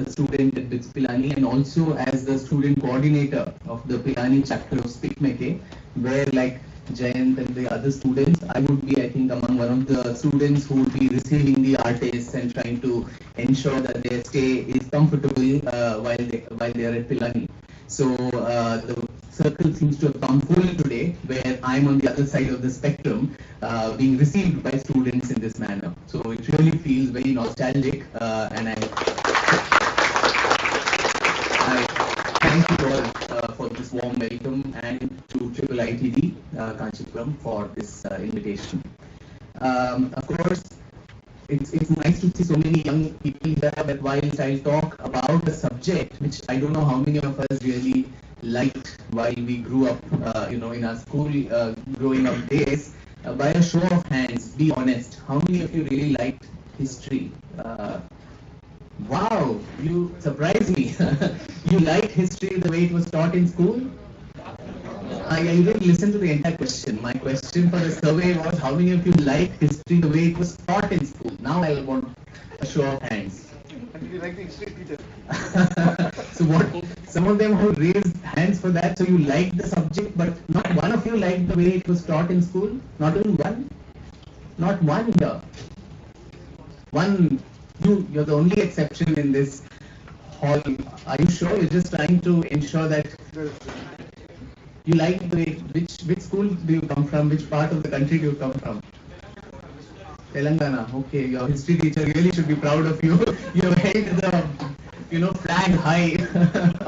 a student at BITS-Pilani and also as the student coordinator of the Pilani chapter of SPICMECE, where like Jayant and the other students, I would be, I think, among one of the students who would be receiving the artists and trying to ensure that their stay is comfortable while they are at Pilani. So the circle seems to have come full today, where I'm on the other side of the spectrum, being received by students in this manner. So it really feels very nostalgic, and I thank you all for this warm welcome, and to Triple ITD Kanchipuram for this invitation. Of course, it's nice to see so many young people here, but whilst I'll talk about a subject which I don't know how many of us really liked while we grew up, in our school growing up days, by a show of hands, be honest, how many of you really liked history? Wow, you surprised me. You liked history the way it was taught in school? I didn't listen to the entire question. My question for the survey was, how many of you liked history the way it was taught in school? Now I want a show of hands. And did you like the history teacher? So what? Some of them who raised hands for that. So you liked the subject, but not one of you liked the way it was taught in school? Not even one? Not one here. One. You're the only exception in this hall. Are you sure? You're just trying to ensure that you like the way, which school do you come from? Which part of the country do you come from? Telangana. Okay, your history teacher really should be proud of you. You have held the flag high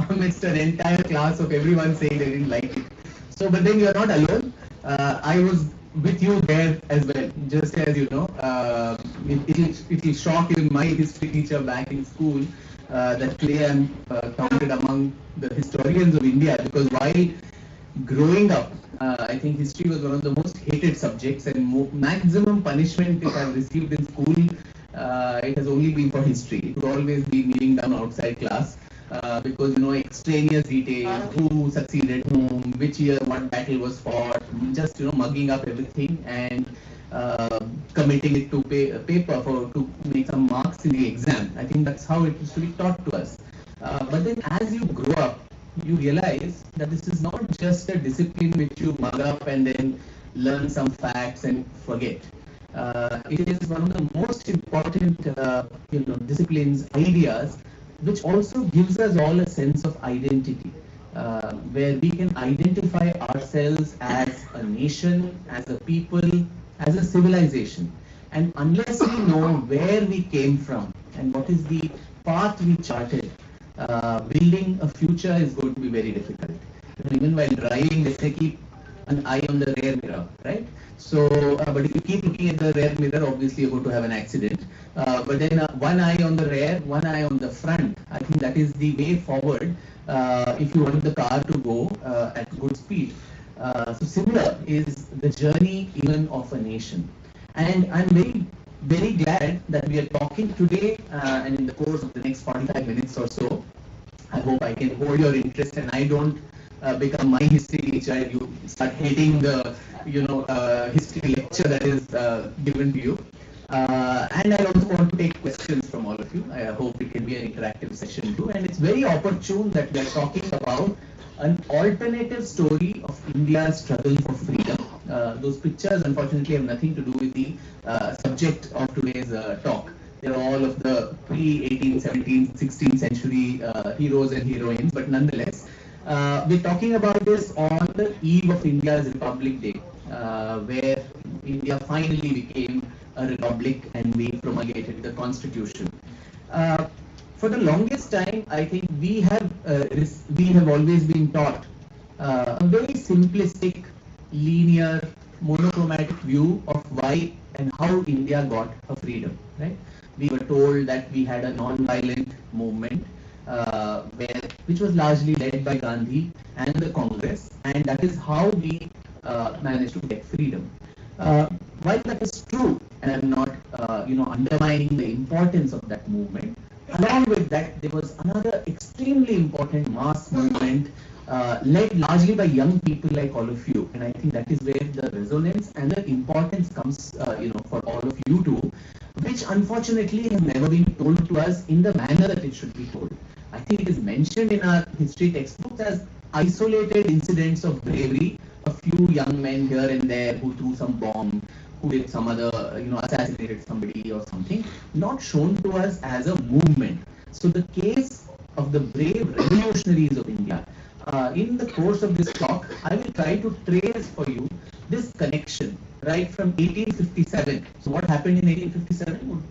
amidst an entire class of everyone saying they didn't like it. So, but then you're not alone. I was with you there as well, just as you know. It will shock even my history teacher back in school that today I'm counted among the historians of India, because while growing up, I think history was one of the most hated subjects, and maximum punishment if I've received in school, it has only been for history. It would always be kneeling down outside class. Because extraneous details, who succeeded whom, which year what battle was fought, just mugging up everything and committing it to paper to make some marks in the exam. I think that's how it used to be taught to us. But then as you grow up, you realize that this is not just a discipline which you mug up and then learn some facts and forget. It is one of the most important disciplines, ideas, which also gives us all a sense of identity, where we can identify ourselves as a nation, as a people, as a civilization. And unless we know where we came from and what is the path we charted, building a future is going to be very difficult. Even while driving, they say keep an eye on the rear mirror, right? So, but if you keep looking at the rear mirror, obviously you're going to have an accident. But then one eye on the rear, one eye on the front, I think that is the way forward if you want the car to go at good speed. So similar is the journey even of a nation. And I'm very, very glad that we are talking today and in the course of the next 45 minutes or so. I hope I can hold your interest and I don't become my history teacher and you start hating the history lecture that is given to you. And I also want to take questions from all of you. I hope it can be an interactive session too. And it's very opportune that we are talking about an alternative story of India's struggle for freedom. Those pictures unfortunately have nothing to do with the subject of today's talk. They're all of the pre-18th, 17th, 16th century heroes and heroines, but nonetheless, we're talking about this on the eve of India's Republic Day, where India finally became a republic and we promulgated the constitution. For the longest time, I think we have always been taught a very simplistic, linear, monochromatic view of why and how India got her freedom. Right? We were told that we had a non-violent movement, which was largely led by Gandhi and the Congress, and that is how we managed to get freedom. While that is true, and I'm not undermining the importance of that movement, along with that there was another extremely important mass movement led largely by young people like all of you, and I think that is where the resonance and the importance comes for all of you too, which unfortunately have never been told to us in the manner that it should be told. I think it is mentioned in our history textbooks as isolated incidents of bravery, a few young men here and there who threw some bomb, who did some other, assassinated somebody or something, not shown to us as a movement. So the case of the brave revolutionaries of India, in the course of this talk, I will try to trace for you this connection right from 1857. So what happened in 1857?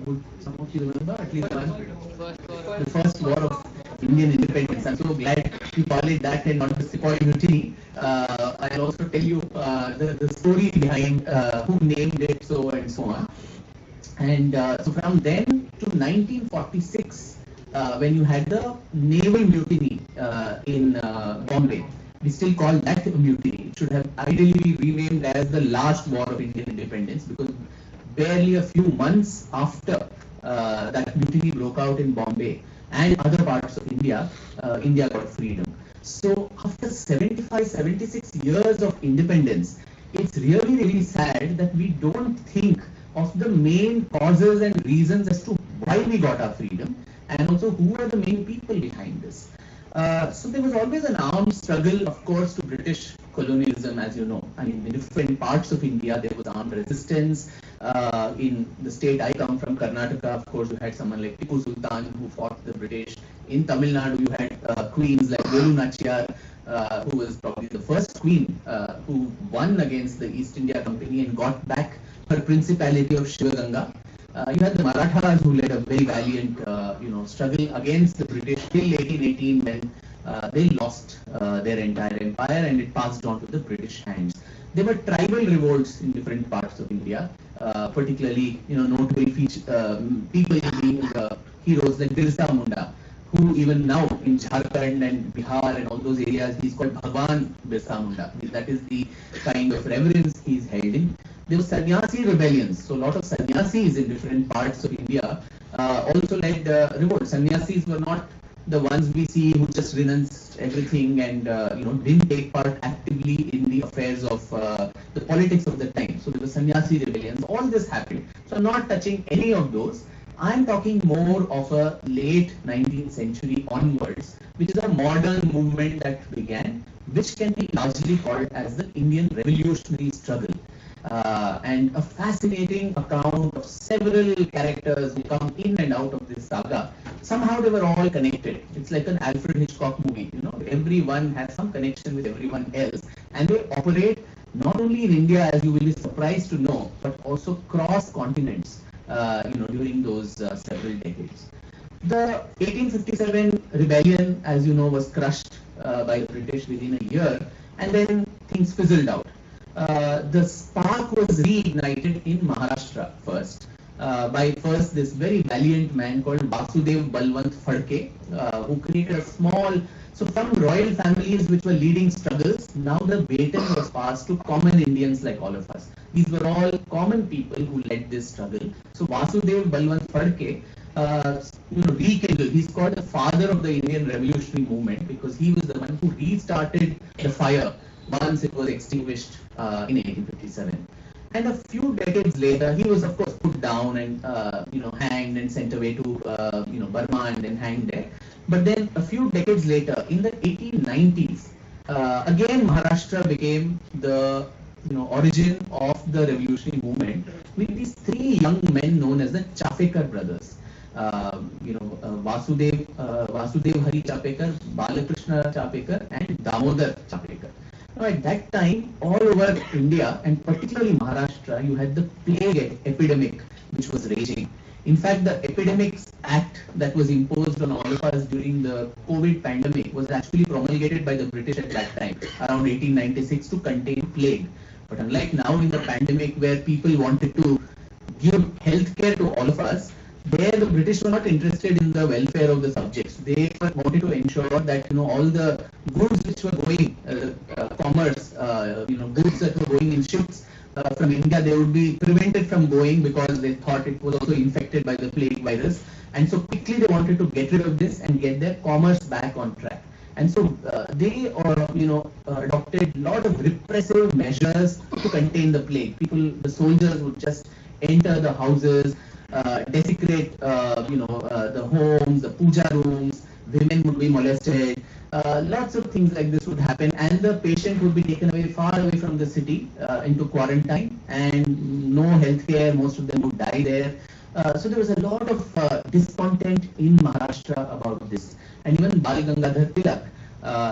Would some of you remember at least the first war of Indian independence? I'm so glad you call it that and not the Sepoy Mutiny. I'll also tell you the story behind who named it, so and so on. And so from then to 1946, when you had the naval mutiny in Bombay, we still call that a mutiny. It should have ideally be renamed as the last war of Indian independence, because barely a few months after that mutiny broke out in Bombay and other parts of India, India got freedom. So after 75, 76 years of independence, it's really, really sad that we don't think of the main causes and reasons as to why we got our freedom, and also who are the main people behind this. So there was always an armed struggle, of course, to British colonialism, as you know. I mean, in different parts of India, there was armed resistance. In the state I come from, Karnataka, of course, you had someone like Tipu Sultan who fought the British. In Tamil Nadu, you had queens like Velu Nachiyar, who was probably the first queen who won against the East India Company and got back her principality of Shiva. You had the Marathas who led a very valiant, struggle against the British till 1818, when they lost their entire empire and it passed on to the British hands. There were tribal revolts in different parts of India, particularly, notable people being heroes like Birsa Munda, who even now in Jharkhand and Bihar and all those areas, he's called Bhagwan Birsa Munda. That is the kind of reverence he's held in. There were sannyasi rebellions, so a lot of sannyasis in different parts of India also led revolt. Sannyasis were not the ones we see who just renounced everything and didn't take part actively in the affairs of the politics of the time. So there were sannyasi rebellions. All this happened. So I'm not touching any of those. I'm talking more of a late 19th century onwards, which is a modern movement that began, which can be largely called as the Indian revolutionary struggle. And a fascinating account of several characters who come in and out of this saga. Somehow they were all connected. It's like an Alfred Hitchcock movie. Everyone has some connection with everyone else, and they operate not only in India, as you will be surprised to know, but also cross continents. During those several decades. The 1857 rebellion, as you know, was crushed by the British within a year, and then things fizzled out. The spark was reignited in Maharashtra first, by this very valiant man called Vasudev Balwant Phadke, who created a small, so from royal families which were leading struggles, now the baton was passed to common Indians like all of us. These were all common people who led this struggle. So Vasudev Balwant Phadke, rekindled. He's called the father of the Indian revolutionary movement because he was the one who restarted the fire once it was extinguished in 1857. And a few decades later, he was of course put down and hanged and sent away to Burma and then hanged there. But then a few decades later, in the 1890s, again Maharashtra became the origin of the revolutionary movement with these three young men known as the Chapekar brothers. Vasudev Hari Chapekar, Balakrishna Chapekar, and Damodar Chapekar. Now, at that time, all over India and particularly Maharashtra, you had the plague epidemic which was raging. In fact, the Epidemics Act that was imposed on all of us during the COVID pandemic was actually promulgated by the British at that time, around 1896, to contain plague. But unlike now in the pandemic where people wanted to give healthcare to all of us, there the British were not interested in the welfare of the subjects. They wanted to ensure that all the goods which were going, commerce, goods that were going in ships from India, they would be prevented from going because they thought it was also infected by the plague virus. And so quickly they wanted to get rid of this and get their commerce back on track. And so they adopted a lot of repressive measures to contain the plague. The soldiers would just enter the houses, desecrate, the homes, the puja rooms. Women would be molested. Lots of things like this would happen, and the patient would be taken away far away from the city into quarantine, and no healthcare. Most of them would die there. So there was a lot of discontent in Maharashtra about this, and even Bal Gangadhar Tilak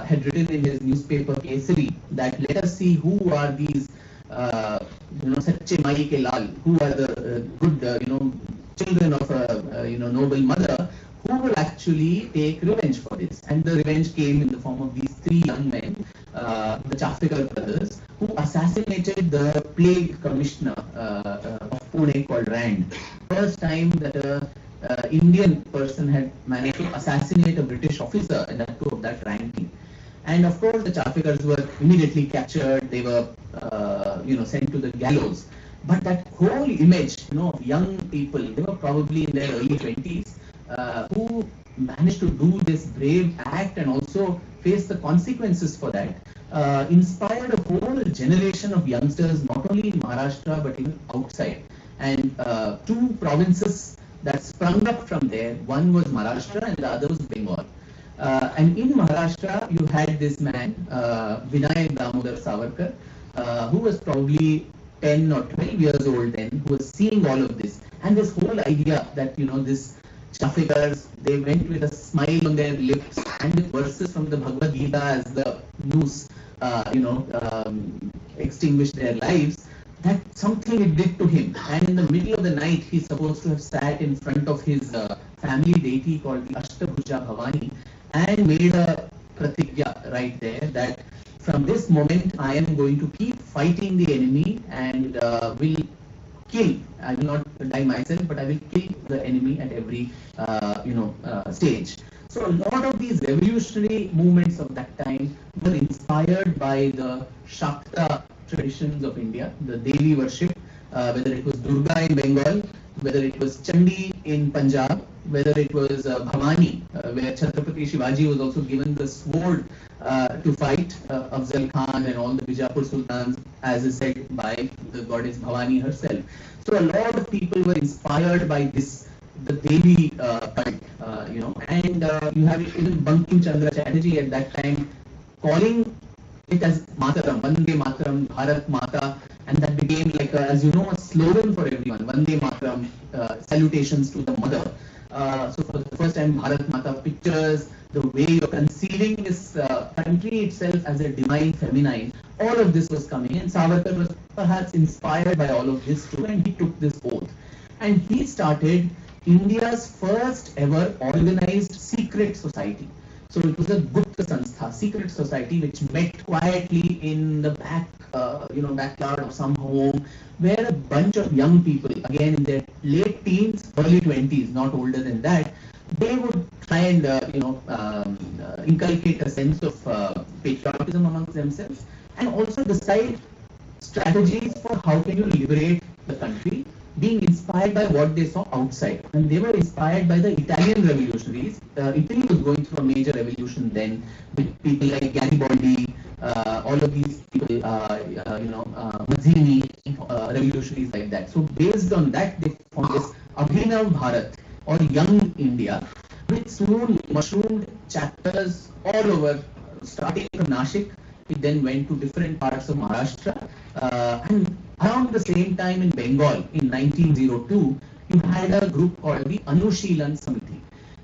had written in his newspaper Kesari that let us see who are these Sache Mai Ke Lal, who are the good children of a noble mother, who will actually take revenge for this. And the revenge came in the form of these three young men, the Chafekar brothers, who assassinated the plague commissioner of Pune called Rand. First time that a Indian person had managed to assassinate a British officer, and that too of that ranking. And of course, the Chafekars were immediately captured. They were, sent to the gallows. But that whole image, of young people, they were probably in their early 20s, who managed to do this brave act and also face the consequences for that, inspired a whole generation of youngsters, not only in Maharashtra but even outside. And two provinces that sprung up from there, one was Maharashtra and the other was Bengal. And in Maharashtra, you had this man, Vinayak Damodar Savarkar, who was probably 10 or 12 years old then, who was seeing all of this. And this whole idea that, this Chafekars, they went with a smile on their lips and with verses from the Bhagavad Gita as the noose, extinguished their lives. That something it did to him. And in the middle of the night, he's supposed to have sat in front of his family deity called the Ashtabhuja Bhavani and made a pratigya right there that from this moment I am going to keep fighting the enemy and will kill. I will not die myself, but I will kill the enemy at every stage. So a lot of these revolutionary movements of that time were inspired by the Shakta traditions of India, the Devi worship, whether it was Durga in Bengal, whether it was Chandi in Punjab, whether it was Bhavani, where Chhatrapati Shivaji was also given the sword to fight Afzal Khan and all the Bijapur Sultans, as is said by the goddess Bhavani herself. So a lot of people were inspired by this, the Devi cult, and you have even Bankim Chandra Chatterjee at that time calling it as Mataram, Vande Mataram, Bharat Mata, and that became like a slogan for everyone, Vande Mataram, salutations to the mother. So for the first time, Bharat Mata pictures, the way you're conceiving this country itself as a divine feminine, all of this was coming, and Savarkar was perhaps inspired by all of this too, and he took this oath. And he started India's first ever organized secret society. So it was a Gupta Sanstha, secret society, which met quietly in the backyard of some home, where a bunch of young people, again in their late teens, early 20s, not older than that, they would try and inculcate a sense of patriotism amongst themselves, and also decide strategies for how can you liberate the country, being inspired by what they saw outside. And they were inspired by the Italian revolutionaries. Italy was going through a major revolution then, with people like Garibaldi, all of these people, Mazzini, revolutionaries like that. So based on that, they formed this Abhinav Bharat, or Young India, which soon mushroomed chapters all over, starting from Nashik. It then went to different parts of Maharashtra, and around the same time in Bengal, in 1902, you had a group called the Anushilan Samiti.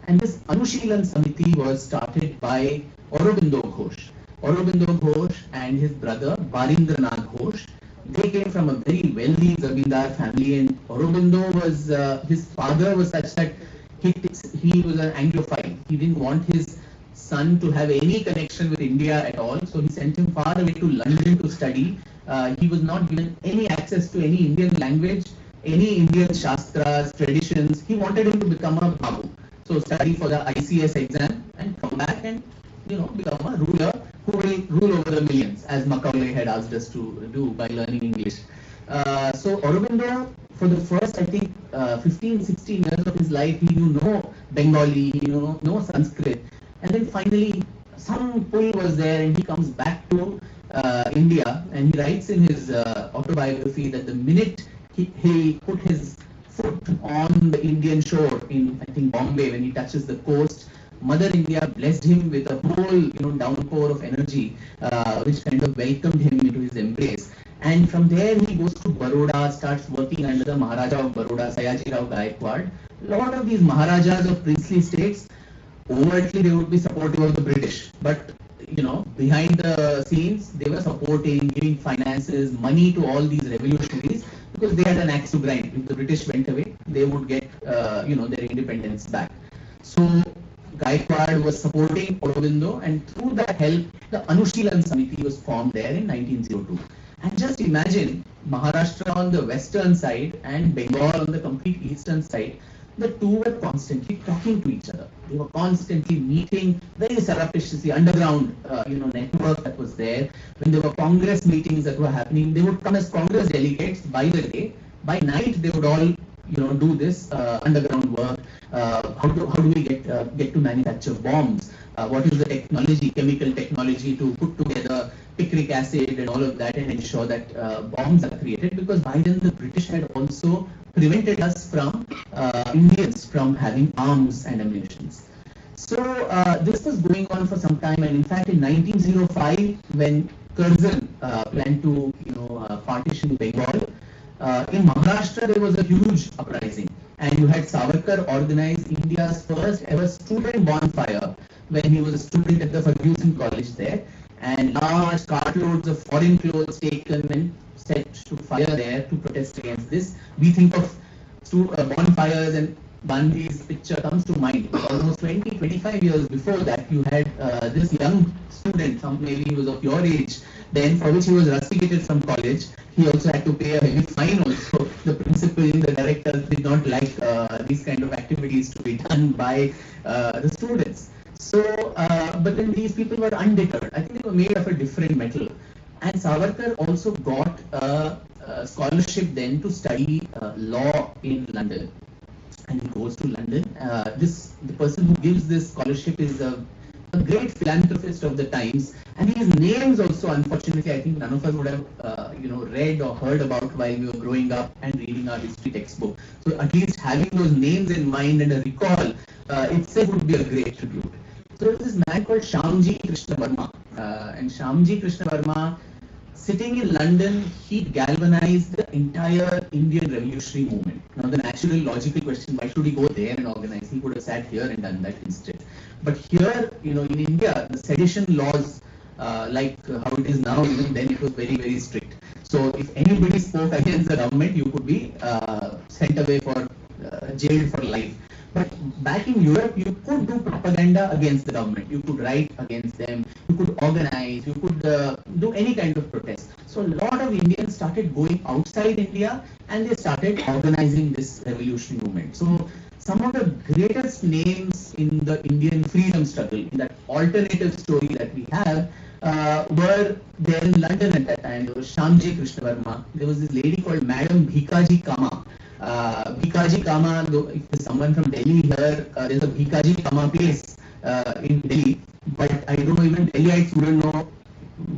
And this Anushilan Samiti was started by Aurobindo Ghosh. Aurobindo Ghosh and his brother Barindranath Ghosh. They came from a very wealthy Zamindar family, and Aurobindo was, his father was such that he was an Anglophile. He didn't want his son to have any connection with India at all, so he sent him far away to London to study. He was not given any access to any Indian language, any Indian Shastras, traditions. He wanted him to become a Babu. So study for the ICS exam and come back and become a ruler who will rule over the millions, as Macaulay had asked us to do by learning English. So Aurobindo, for the first, I think, 15, 16 years of his life, he knew no Bengali, he knew no Sanskrit. And then finally, some pull was there, and he comes back to India, and he writes in his autobiography that the minute he put his foot on the Indian shore in, I think, Bombay. When he touches the coast, Mother India blessed him with a whole, downpour of energy, which kind of welcomed him into his embrace. And from there he goes to Baroda, starts working under the Maharaja of Baroda, Sayaji Rao Gaikwad. A lot of these Maharajas of princely states, overtly they would be supportive of the British, but behind the scenes they were supporting, giving finances, money to all these revolutionaries, because they had an axe to grind. If the British went away, they would get their independence back. So Gaikwad was supporting Aurobindo, and through that help, the Anushilan Samiti was formed there in 1902. And just imagine Maharashtra on the western side and Bengal on the complete eastern side. The two were constantly talking to each other. They were constantly meeting very surreptitiously, underground, network that was there. When there were Congress meetings that were happening, they would come as Congress delegates by the day. By night, they would all, do this underground work. How do we get to manufacture bombs? What is the technology, chemical technology to put together picric acid and all of that and ensure that bombs are created? Because by then the British had also prevented us from Indians from having arms and ammunition. So this was going on for some time, and in fact in 1905, when Curzon planned to partition Bengal, in Maharashtra there was a huge uprising, and you had Savarkar organize India's first ever student bonfire when he was a student at the Ferguson College there, and large cartloads of foreign clothes taken and set to fire there to protest against this. We think of bonfires, and Gandhi's picture comes to mind. Almost 20-25 years before that, you had this young student, maybe he was of your age, then for which he was rusticated from college. He also had to pay a heavy fine also. The principal, the directors did not like these kind of activities to be done by the students. So, but then these people were undeterred. I think they were made of a different metal. And Savarkar also got a scholarship then to study law in London. And he goes to London. The person who gives this scholarship is a great philanthropist of the times, and his names also, unfortunately, I think none of us would have read or heard about while we were growing up and reading our history textbook. So at least having those names in mind and a recall itself would be a great tribute. So there was this man called Shyamji Krishna Verma, and Shyamji Krishna Verma, sitting in London, he galvanized the entire Indian revolutionary movement. Now the natural logical question, why should he go there and organize? He could have sat here and done that instead. But here, in India, the sedition laws, like how it is now, even then it was very, very strict. So if anybody spoke against the government, you could be sent away for jailed for life. But back in Europe, you could do propaganda against the government. You could write against them. You could organize. You could do any kind of protest. So a lot of Indians started going outside India, and they started organizing this revolutionary movement. So some of the greatest names in the Indian freedom struggle, in that alternative story that we have, were there in London at that time. There was Shyamji Krishna Verma. There was this lady called Madam Bhikaji Kama. Bhikaji Kama, if there's someone from Delhi here, there's a Bhikaji Kama place in Delhi, but I don't know, even Delhiites wouldn't know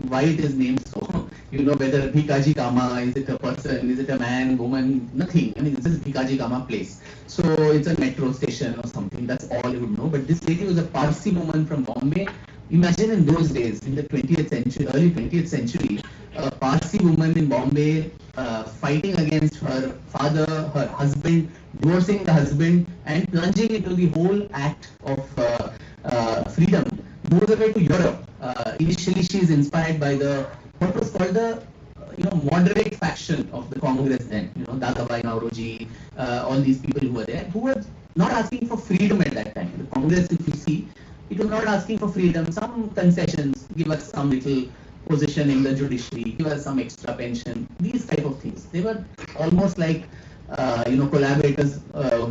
why it is named so. Whether Bhikaji Kama, is it a person, is it a man, woman, nothing. I mean, this is Bhikaji Kama place. So it's a metro station or something, that's all you would know. But this lady was a Parsi woman from Bombay. Imagine in those days, in the 20th century, early 20th century, a Parsi woman in Bombay fighting against her father, her husband, divorcing the husband, and plunging into the whole act of freedom. Moves away to Europe. Initially, she is inspired by what was called the moderate faction of the Congress then. Dadabhai Nauroji, all these people who were there, who were not asking for freedom at that time. The Congress, if you see, it was not asking for freedom, some concessions, give us some little position in the judiciary, give us some extra pension, these type of things. They were almost like collaborators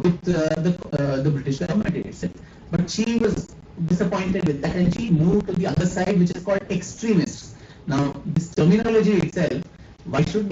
with the British government itself. But she was disappointed with that, and she moved to the other side, which is called extremists. Now, this terminology itself, why should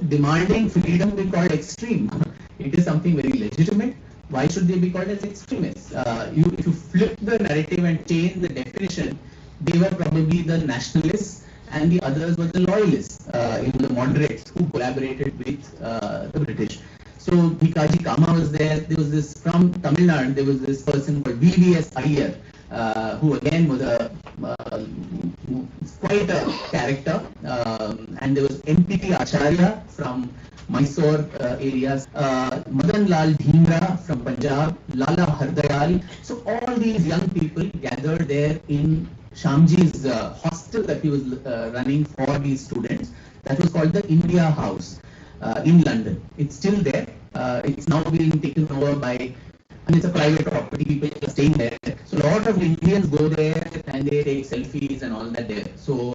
demanding freedom be called extreme? It is something very legitimate. Why should they be called as extremists? If you flip the narrative and change the definition, they were probably the nationalists, and the others were the loyalists, the moderates who collaborated with the British. So Bhikaji Kama was there. There was this from Tamil Nadu. There was this person called VVS Iyer, who again was quite a character. And there was MPT Acharya from Mysore areas, Madan Lal Dhingra from Punjab, Lala Hardayal. So all these young people gathered there in Shamji's hostel that he was running for these students. That was called the India House in London. It's still there. It's now being taken over by, and it's a private property. People are staying there. So a lot of Indians go there and they take selfies and all that there. So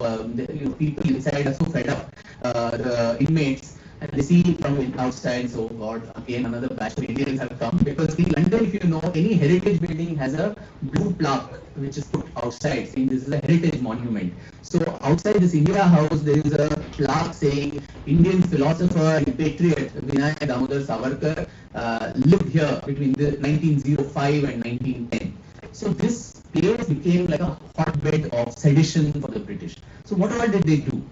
people inside are so fed up, the inmates, and they see from outside. So God, again another batch of Indians have come, because in London, if you know, any heritage building has a blue plaque which is put outside saying this is a heritage monument. So outside this India House, there is a plaque saying Indian philosopher and patriot Veena Savarkar lived here between the 1905 and 1910. So this place became like a hotbed of sedition for the British. So what all did they do?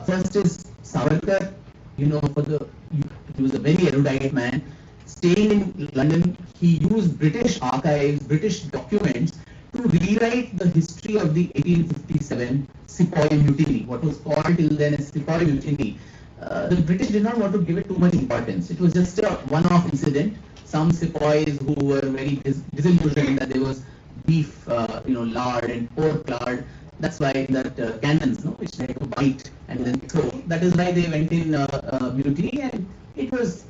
First is Savarkar, he was a very erudite man. Staying in London, he used British archives, British documents to rewrite the history of the 1857 Sepoy Mutiny, what was called till then as Sepoy Mutiny. The British did not want to give it too much importance. It was just a one-off incident. Some sepoys who were very disillusioned that there was beef, lard and pork lard. That's why that cannons, which they had to bite and then throw. That is why they went in mutiny, and it was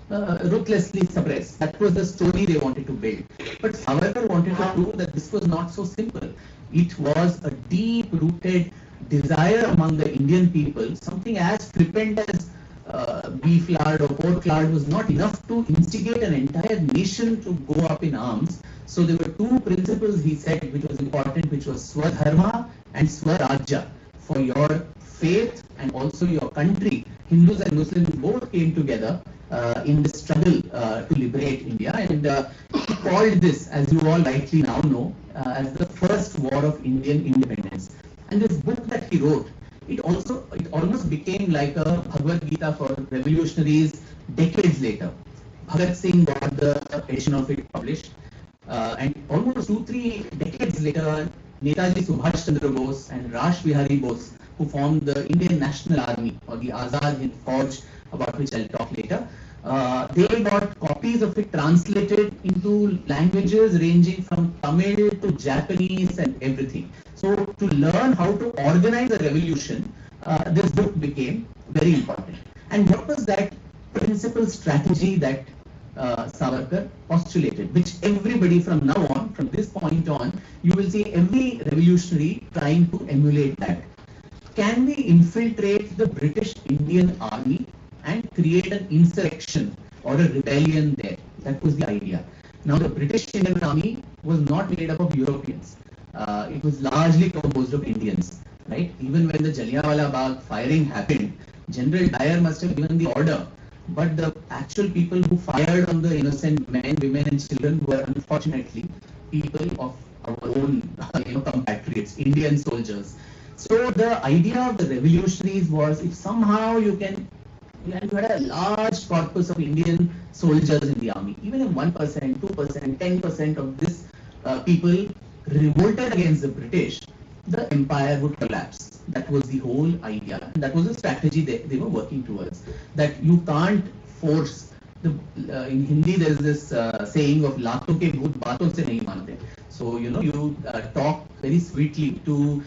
ruthlessly suppressed. That was the story they wanted to build. But Savarkar wanted to prove that this was not so simple. It was a deep-rooted desire among the Indian people. Something as flippant as beef lard or pork lard was not enough to instigate an entire nation to go up in arms. So there were two principles, he said, which was important, which was Swadharma and Swarajya. For your faith and also your country, Hindus and Muslims both came together in the struggle to liberate India, and he called this, as you all rightly now know, as the first war of Indian independence. And this book that he wrote, it almost became like a Bhagavad Gita for revolutionaries decades later. Bhagat Singh got the edition of it published, and almost 2-3 decades later, Netaji Subhash Chandra Bose and Rash Bihari Bose, who formed the Indian National Army, or the Azad Hind Fauj, about which I'll talk later, they got copies of it translated into languages ranging from Tamil to Japanese and everything. So to learn how to organize a revolution, this book became very important. And what was that principal strategy that Savarkar postulated, which everybody from now on, from this point on, you will see every revolutionary trying to emulate that. Can we infiltrate the British Indian Army and create an insurrection or a rebellion there? That was the idea. Now the British Indian Army was not made up of Europeans. It was largely composed of Indians, right? Even when the Jallianwala Bagh firing happened, General Dyer must have given the order, but the actual people who fired on the innocent men, women and children were unfortunately people of our own compatriots, Indian soldiers. So the idea of the revolutionaries was, if somehow you had a large corpus of Indian soldiers in the army, even if 1%, 2%, 10% of this people revolted against the British, the empire would collapse. That was the whole idea. That was the strategy they were working towards. That you can't force. In Hindi there is this saying of "Laaton ke bhoot baaton se nahi mante." So you talk very sweetly to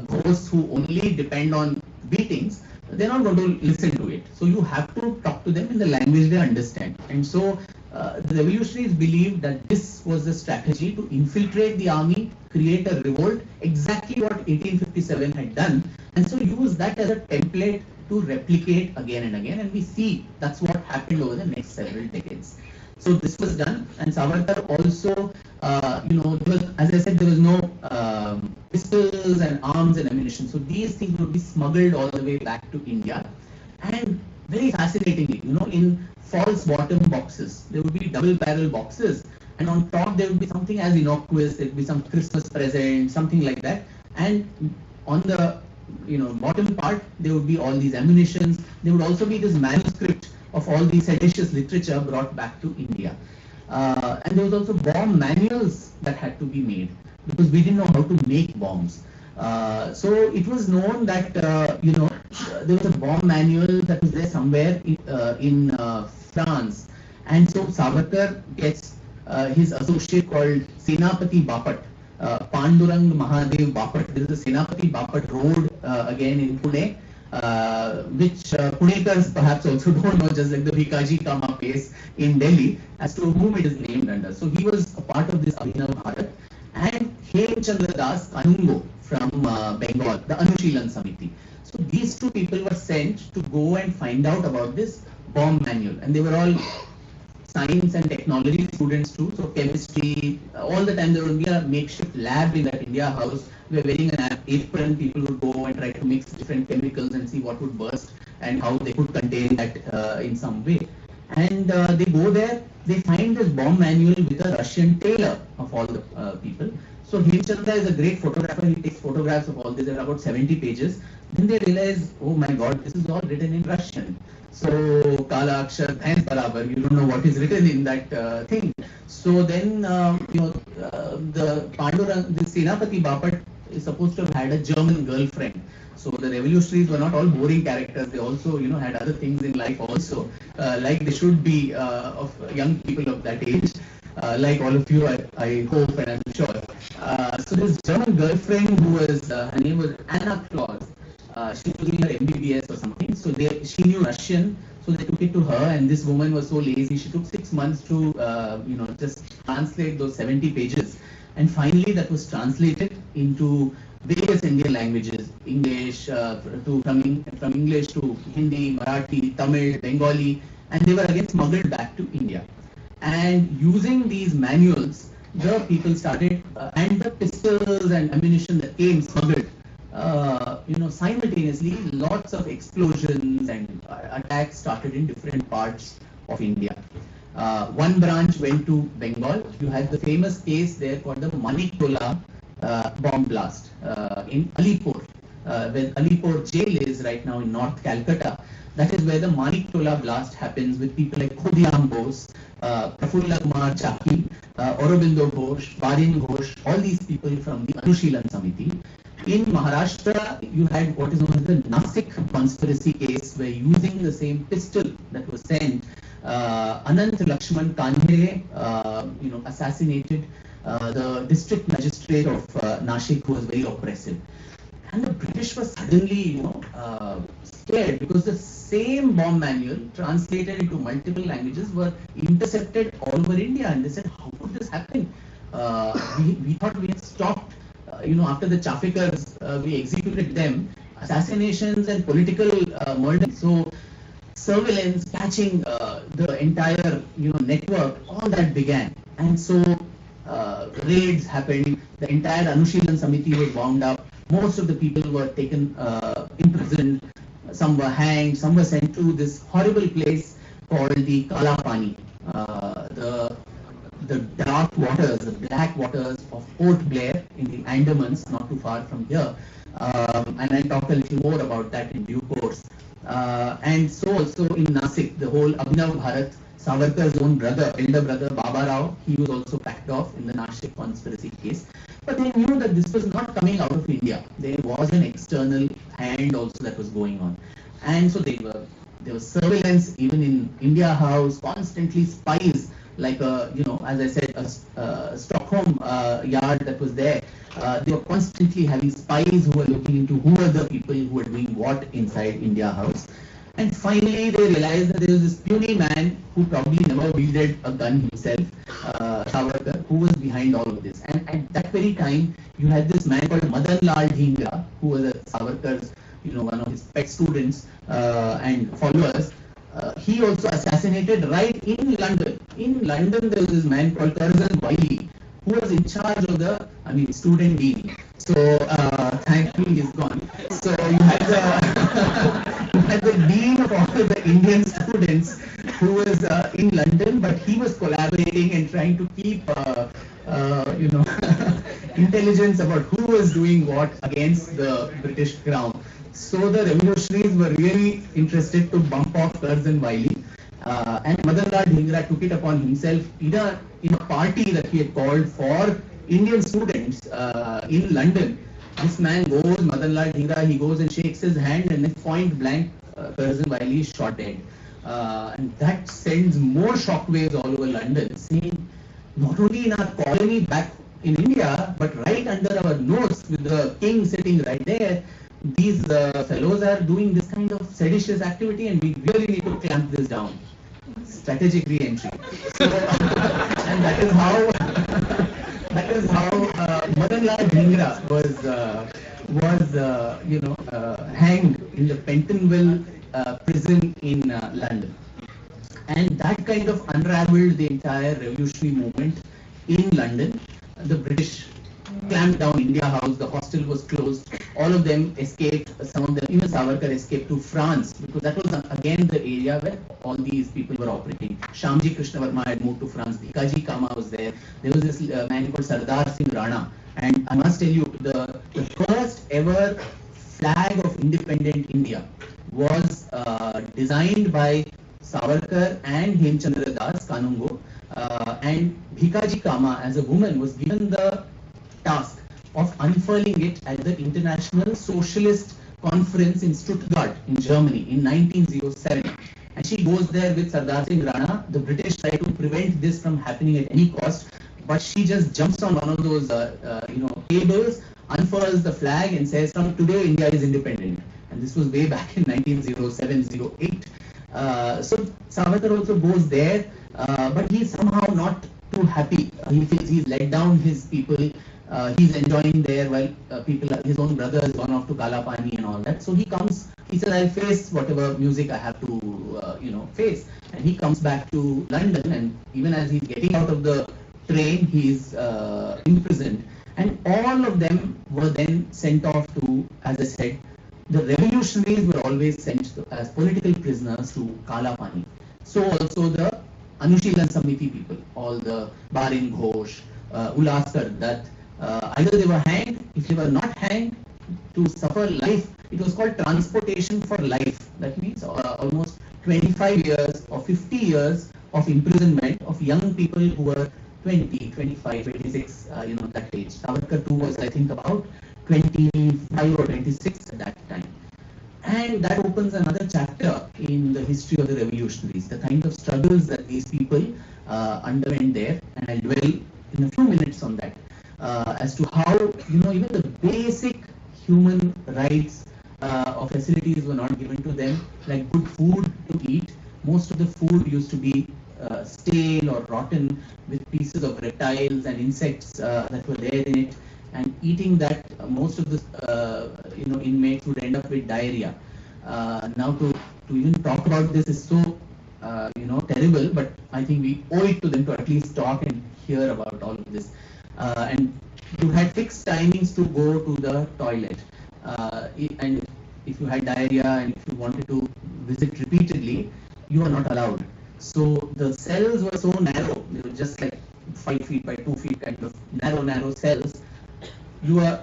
ghosts who only depend on beatings. They're not going to listen to it. So you have to talk to them in the language they understand. And so the revolutionaries believed that this was the strategy to infiltrate the army, create a revolt, exactly what 1857 had done, and so use that as a template to replicate again and again. And we see that's what happened over the next several decades. So this was done, and Savarkar also, as I said, there was no pistols and arms and ammunition. So these things would be smuggled all the way back to India. And very fascinatingly, in false bottom boxes, there would be double barrel boxes, and on top there would be something as innocuous, there would be some Christmas present, something like that. And on the bottom part, there would be all these ammunitions. There would also be this manuscript of all these seditious literature brought back to India. And there was also bomb manuals that had to be made because we didn't know how to make bombs. So it was known that there was a bomb manual that was there somewhere in France, and so Savarkar gets his associate called Senapati Bapat, Pandurang Mahadev Bapat. There is a Senapati Bapat road again in Pune, which Punekars perhaps also don't know, just like the Bhikaji Kama place in Delhi, as to whom it is named under. So he was a part of this Abhinav Bharat, and Hemchandra Das Kanungo from Bengal, the Anushilan Samiti. So these two people were sent to go and find out about this bomb manual, and they were all science and technology students too. So chemistry, all the time there would be a makeshift lab in that India house. We were wearing an apron. People would go and try to mix different chemicals and see what would burst and how they could contain that in some way. And they go there, they find this bomb manual with a Russian tailor of all the people. So Hemchandra is a great photographer. He takes photographs of all this. There are about 70 pages. Then they realize, oh my God, this is all written in Russian. So Kala Akshar, Bhains Barabar, you don't know what is written in that thing. So then, the Pandurang, the Senapati Bapat is supposed to have had a German girlfriend. So the revolutionaries were not all boring characters. They also, had other things in life also, like they should be of young people of that age. Like all of you, I hope and I'm sure. So this German girlfriend who was, her name was Anna Claus. She was doing her MBBS or something. So she knew Russian. So they took it to her, and this woman was so lazy. She took 6 months to, just translate those 70 pages. And finally, that was translated into various Indian languages, English, from English to Hindi, Marathi, Tamil, Bengali, and they were again smuggled back to India. And using these manuals, the people started, and the pistols and ammunition that came smuggled, simultaneously, lots of explosions and attacks started in different parts of India. One branch went to Bengal. You had the famous case there called the Maniktola bomb blast in Alipur, where Alipur jail is right now in North Calcutta. That is where the Maniktola blast happens, with people like Khudyam Bose, Prafulla Kumar Chaki, Aurobindo Ghosh, Barin Ghosh, all these people from the Anushilan Samiti. In Maharashtra, you had what is known as the Nasik conspiracy case, where using the same pistol that was sent, Anant Lakshman Kanhere, assassinated the district magistrate of Nashik, who was very oppressive. And the British were suddenly, scared, because the same bomb manual translated into multiple languages were intercepted all over India, and they said, how could this happen? We thought we had stopped, after the Chafikars, we executed them, assassinations and political murder. So surveillance, catching the entire, network, all that began. And so raids happened, the entire Anushilan Samiti was wound up, most of the people were taken, imprisoned, some were hanged, some were sent to this horrible place called the Kala Pani, the dark waters, the black waters of Port Blair in the Andamans, not too far from here. And I'll talk a little more about that in due course. And so also in Nasik, the whole Abhinav Bharat, Savarkar's own brother, elder brother Baba Rao, he was also packed off in the Nashik conspiracy case. But they knew that this was not coming out of India. There was an external hand also that was going on. And so there was surveillance even in India House, constantly spies, like as I said, a Stockholm yard that was there. They were constantly having spies who were looking into who were the people who were doing what inside India House. And finally, they realized that there was this puny man who probably never wielded a gun himself, Savarkar, who was behind all of this. And at that very time, you had this man called Madan Lal Dhingra, who was Savarkar's, one of his pet students and followers. He also assassinated right in London. In London, there was this man called Curzon Wiley, who was in charge of the, student dean. So thankfully he's gone. So you had the dean of all the Indian students who was in London, but he was collaborating and trying to keep intelligence about who was doing what against the British crown. So the revolutionaries were really interested to bump off Curzon Wiley. And Madan Lal Dhingra took it upon himself in a party that he had called for Indian students in London. This man goes, Madan Lal Dhingra, he goes and shakes his hand, and then point blank, Curzon Wiley is shot dead. And that sends more shockwaves all over London, saying not only in our colony back in India, but right under our nose with the king sitting right there, these fellows are doing this kind of seditious activity, and we really need to clamp this down. Strategic re-entry. So, and that is how Madan Lal Dhingra was hanged in the Pentonville prison in London. And that kind of unraveled the entire revolutionary movement in London. The British clamped down India House, the hostel was closed, all of them escaped, some of them, even Savarkar escaped to France, because that was again the area where all these people were operating. Shamji Krishnavarma had moved to France, Bhikaji Kama was there was this man called Sardar Singh Rana, and I must tell you, the first ever flag of independent India was designed by Savarkar and Hemchandra Das Kanungo, and Bhikaji Kama as a woman was given the task of unfurling it at the International Socialist Conference in Stuttgart in Germany in 1907. And she goes there with Sardar Singh Rana. The British try to prevent this from happening at any cost, but she just jumps on one of those cables, unfurls the flag and says, from today India is independent. And this was way back in 1907-08. So Savarkar also goes there, but he's somehow not too happy. He feels he's let down his people. He's enjoying there while his own brother has gone off to Kalapani and all that. So he comes, he says, I'll face whatever music I have to, face. And he comes back to London, and even as he's getting out of the train, he's imprisoned. And all of them were then sent off to, as I said, the revolutionaries were always sent as political prisoners to Kalapani. So also the Anushilan Samiti people, all the Barin Ghosh, Ulaskar Dutt, either they were hanged, if they were not hanged, to suffer life. It was called transportation for life. That means almost 25 years or 50 years of imprisonment of young people who were 20, 25, 26, that age. Savarkar too was, I think, about 25 or 26 at that time. And that opens another chapter in the history of the revolutionaries, the kind of struggles that these people underwent there. And I'll dwell in a few minutes on that, as to how, even the basic human rights or facilities were not given to them, like good food to eat. Most of the food used to be stale or rotten with pieces of reptiles and insects that were there in it. And eating that, most of the inmates would end up with diarrhea. Now to even talk about this is so terrible, but I think we owe it to them to at least talk and hear about all of this. And you had fixed timings to go to the toilet, and if you had diarrhea and if you wanted to visit repeatedly, you were not allowed. So the cells were so narrow, they were just like 5 feet by 2 feet kind of narrow cells. They were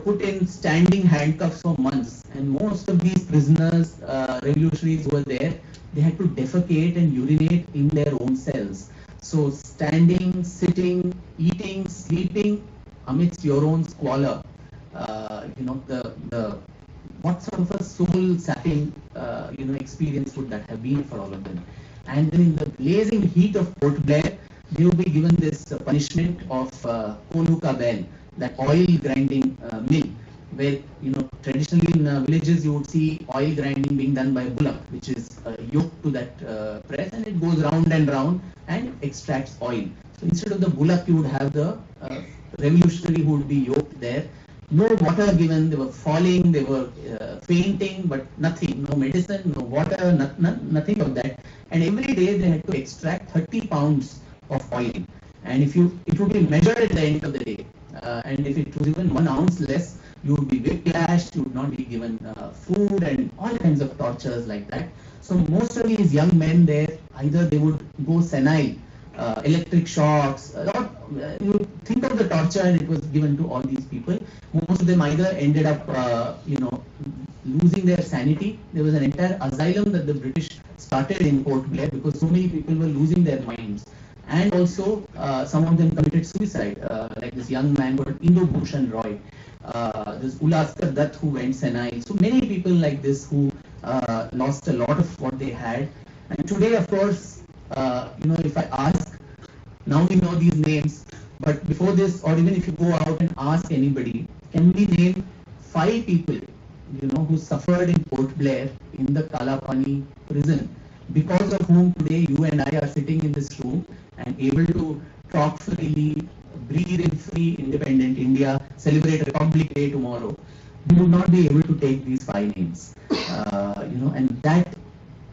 put in standing handcuffs for months, and most of these prisoners, revolutionaries who were there, they had to defecate and urinate in their own cells. So standing, sitting, eating, sleeping amidst your own squalor, what sort of a soul-sapping experience would that have been for all of them? And then in the blazing heat of Port Blair, they will be given this punishment of Konuka Bell, that oil grinding mill, where traditionally in villages you would see oil grinding being done by a bullock, which is yoked to that press, and it goes round and round and extracts oil. So instead of the bullock, you would have the revolutionary who would be yoked there. No water given, they were falling, they were fainting, but nothing, no medicine, no water, nothing of that. And every day they had to extract 30 pounds of oil. And it would be measured at the end of the day. And if it was even 1 ounce less, you would be whiplashed, you would not be given food, and all kinds of tortures like that. So most of these young men there, either they would go senile electric shocks. You think of the torture and it was given to all these people. Most of them either ended up, losing their sanity. There was an entire asylum that the British started in Port Blair because so many people were losing their minds. And also, some of them committed suicide, like this young man called Indobhushan Roy, this Ulaskar Dutt who went Senai. So many people like this who lost a lot of what they had. And today, of course, if I ask, now we know these names, but before this, or even if you go out and ask anybody, can we name 5 people, who suffered in Port Blair in the Kalapani prison, because of whom today you and I are sitting in this room and able to talk freely, breathe in free, independent India, celebrate Republic Day tomorrow. We would not be able to take these 5 names, and that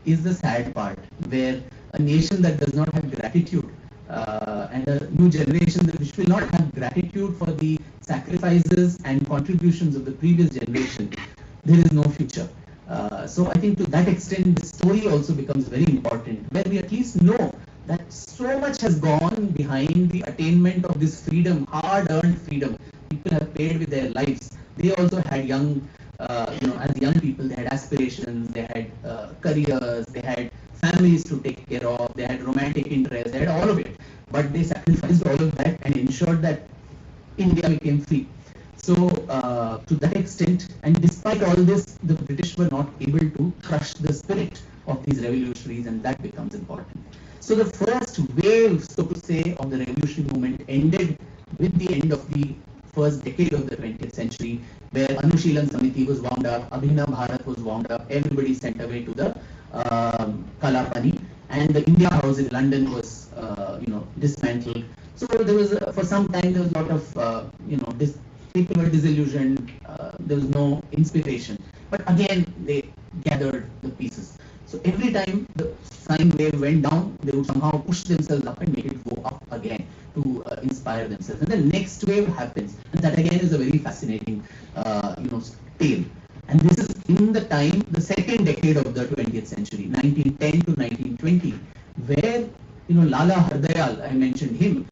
is the sad part, where a nation that does not have gratitude and a new generation which will not have gratitude for the sacrifices and contributions of the previous generation, there is no future. So I think to that extent, the story also becomes very important, where we at least know that so much has gone behind the attainment of this freedom, hard-earned freedom. People have paid with their lives. They also had as young people, they had aspirations, they had careers, they had families to take care of, they had romantic interests, they had all of it. But they sacrificed all of that and ensured that India became free. So to that extent, and despite all this, the British were not able to crush the spirit of these revolutionaries, and that becomes important. So the first wave, so to say, of the revolutionary movement ended with the end of the first decade of the 20th century, where Anushilan Samiti was wound up, Abhinav Bharat was wound up, everybody sent away to the Kalapani, and the India House in London was, dismantled. So there was, for some time, there was a lot of, people were disillusioned, there was no inspiration. But again, they gathered the pieces. So every time the sine wave went down, they would somehow push themselves up and make it go up again to inspire themselves. And the next wave happens, and that again is a very fascinating, tale. And this is in the time, the second decade of the 20th century, 1910 to 1920, where Lala Hardayal, I mentioned him,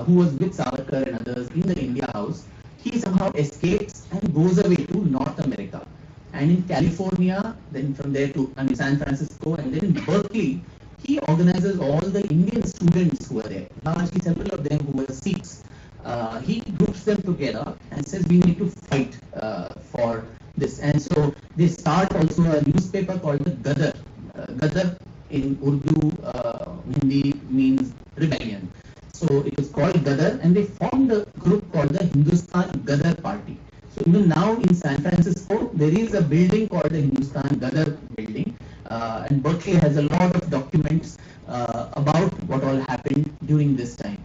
who was with Savarkar and others in the India House, he somehow escapes and goes away to North America. And in California, then from there to San Francisco, and then in Berkeley, he organizes all the Indian students who are there, largely several of them who were Sikhs. He groups them together and says, we need to fight for this. And so they start also a newspaper called the Gadar. Gadar in Urdu, Hindi means rebellion. So it was called Gadar, and they formed a group called the Hindustan Gadar Party. So even now in San Francisco, there is a building called the Hindustan Gadar building, and Berkeley has a lot of documents about what all happened during this time.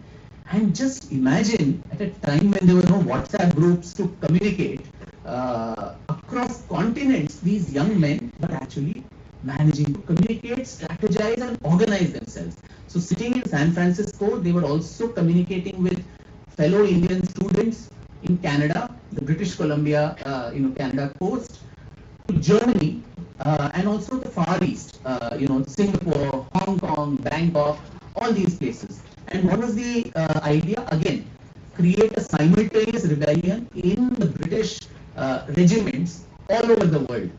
And just imagine at a time when there were no WhatsApp groups to communicate across continents, these young men were actually managing to communicate, strategize, and organize themselves. So sitting in San Francisco, they were also communicating with fellow Indian students in Canada, the British Columbia, Canada coast, to Germany, and also the Far East, Singapore, Hong Kong, Bangkok, all these places. And what was the idea? Again, create a simultaneous rebellion in the British regiments all over the world.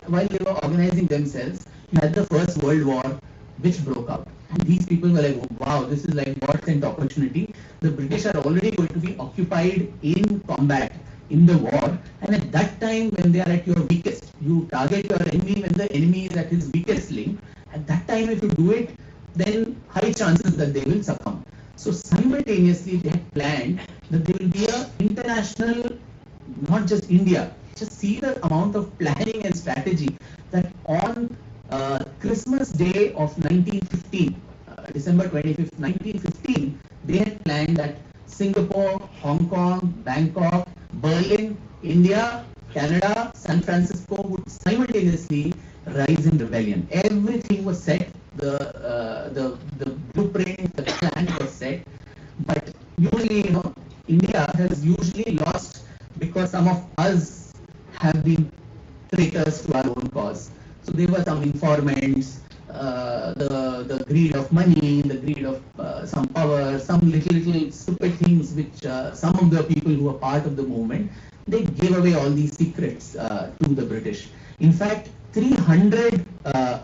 While they were organizing themselves, you had the First World War, which broke out. And these people were like, wow, this is like God-sent opportunity. The British are already going to be occupied in combat, in the war. And at that time, when they are at your weakest, you target your enemy when the enemy is at his weakest link. At that time, if you do it, then high chances that they will succumb. So simultaneously, they had planned that there will be an international, not just India. Just see the amount of planning and strategy that on Christmas Day of 1915, December 25th, 1915, they had planned that Singapore, Hong Kong, Bangkok, Berlin, India, Canada, San Francisco would simultaneously rise in rebellion. Everything was set, the blueprint, the plan was set, but usually, India has usually lost because some of us have been traitors to our own cause. So there were some informants, the the greed of money, the greed of some power, some little stupid things which some of the people who were part of the movement, they gave away all these secrets to the British. In fact, 300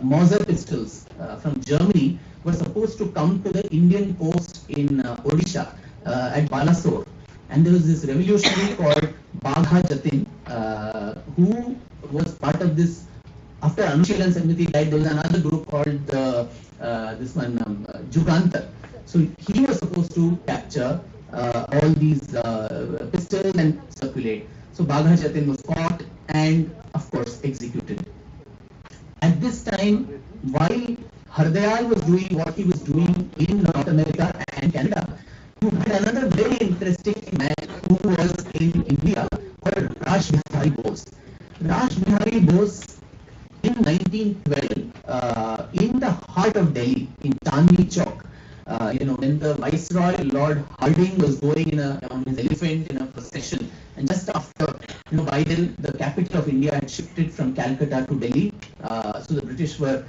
Mauser pistols from Germany were supposed to come to the Indian coast in Odisha at Balasore. And there was this revolutionary called Bagha Jatin who was part of this. After Anushilan Samiti died, there was another group called Jugantar. So he was supposed to capture all these pistols and circulate. So Bagha Jatin was caught and of course executed. At this time, while Hardayal was doing what he was doing in North America and Canada, you had another very interesting man who was in India called Raj Bihari Bose. Raj Bihari Bose in 1912, in the heart of Delhi, in Chandni Chowk, when the Viceroy Lord Harding was going on his elephant in a procession, and just after, by then the capital of India had shifted from Calcutta to Delhi, so the British were,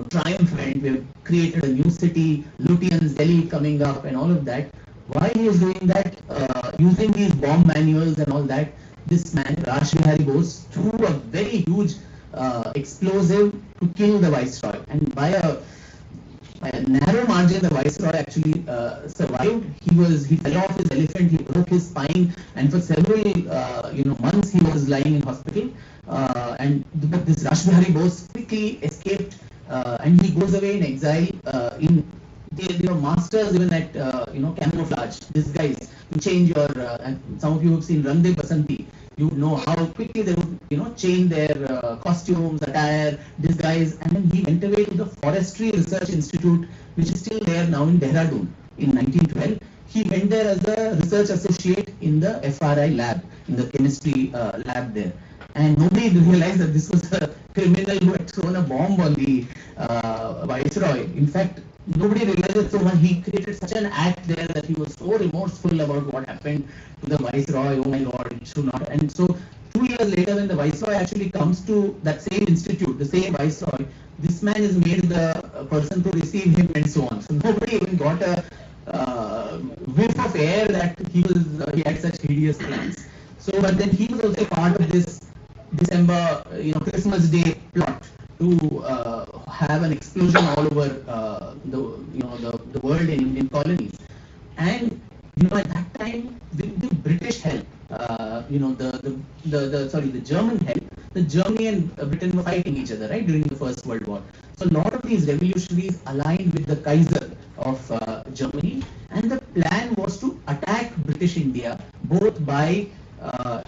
triumphant. We have created a new city, Lutyens, Delhi coming up, and all of that. While he was doing that, using these bomb manuals and all that, this man Raj Bihari Bose threw a very huge explosive to kill the Viceroy, and by a narrow margin the Viceroy actually survived. He fell off his elephant, he broke his spine, and for several months he was lying in hospital. But this Raj Bihari Bose quickly escaped, and he goes away in exile. They were masters even at camouflage. These guys, you change your and some of you have seen Rang De Basanti. You know how quickly they would change their costumes, attire, disguise, and then he went away to the Forestry Research Institute, which is still there now in Dehradun. In 1912, he went there as a research associate in the FRI lab, in the chemistry lab there. And nobody realized that this was a criminal who had thrown a bomb on the Viceroy. In fact, nobody realized it so much. He created such an act there that he was so remorseful about what happened to the Viceroy. Oh my God, it should not. And so 2 years later, when the Viceroy actually comes to that same institute, the same Viceroy, this man is made the person to receive him and so on. So nobody even got a whiff of air that he had such hideous plans. So, but then he was also part of this December, Christmas Day plot to have an explosion all over the world in Indian colonies. And at that time, with the British help, the German help, the Germany and Britain were fighting each other, right, during the First World War. So a lot of these revolutionaries aligned with the Kaiser of Germany, and the plan was to attack British India both by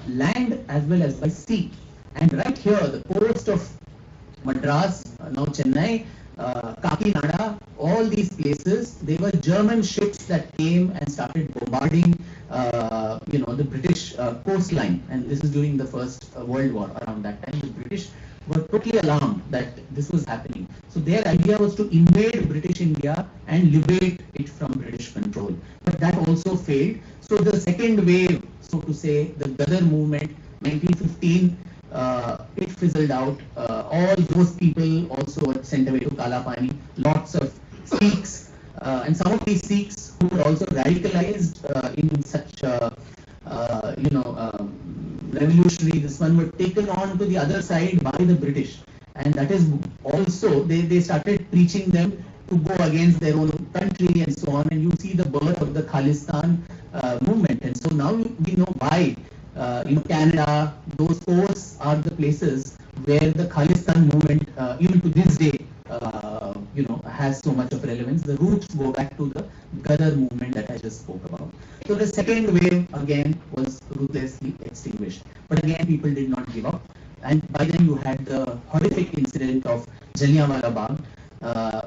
land as well as by sea. And right here, the coast of Madras, now Chennai, Kakinada, all these places, they were German ships that came and started bombarding, the British coastline. And this is during the First World War. Around that time, the British were totally alarmed that this was happening. So their idea was to invade British India and liberate it from British control. But that also failed. So the second wave, so to say, the Ghadar movement, 1915, it fizzled out. All those people also were sent away to Kalapani. Lots of Sikhs, and some of these Sikhs who were also radicalized in such, revolutionary, this one were taken on to the other side by the British. And that is also, they started preaching them to go against their own country and so on. And you see the birth of the Khalistan movement. And so now we know why. Canada, those coasts are the places where the Khalistan movement, even to this day, has so much of relevance. The roots go back to the Ghadar movement that I just spoke about. So the second wave again was ruthlessly extinguished. But again, people did not give up. And by then you had the horrific incident of Jallianwala Bagh,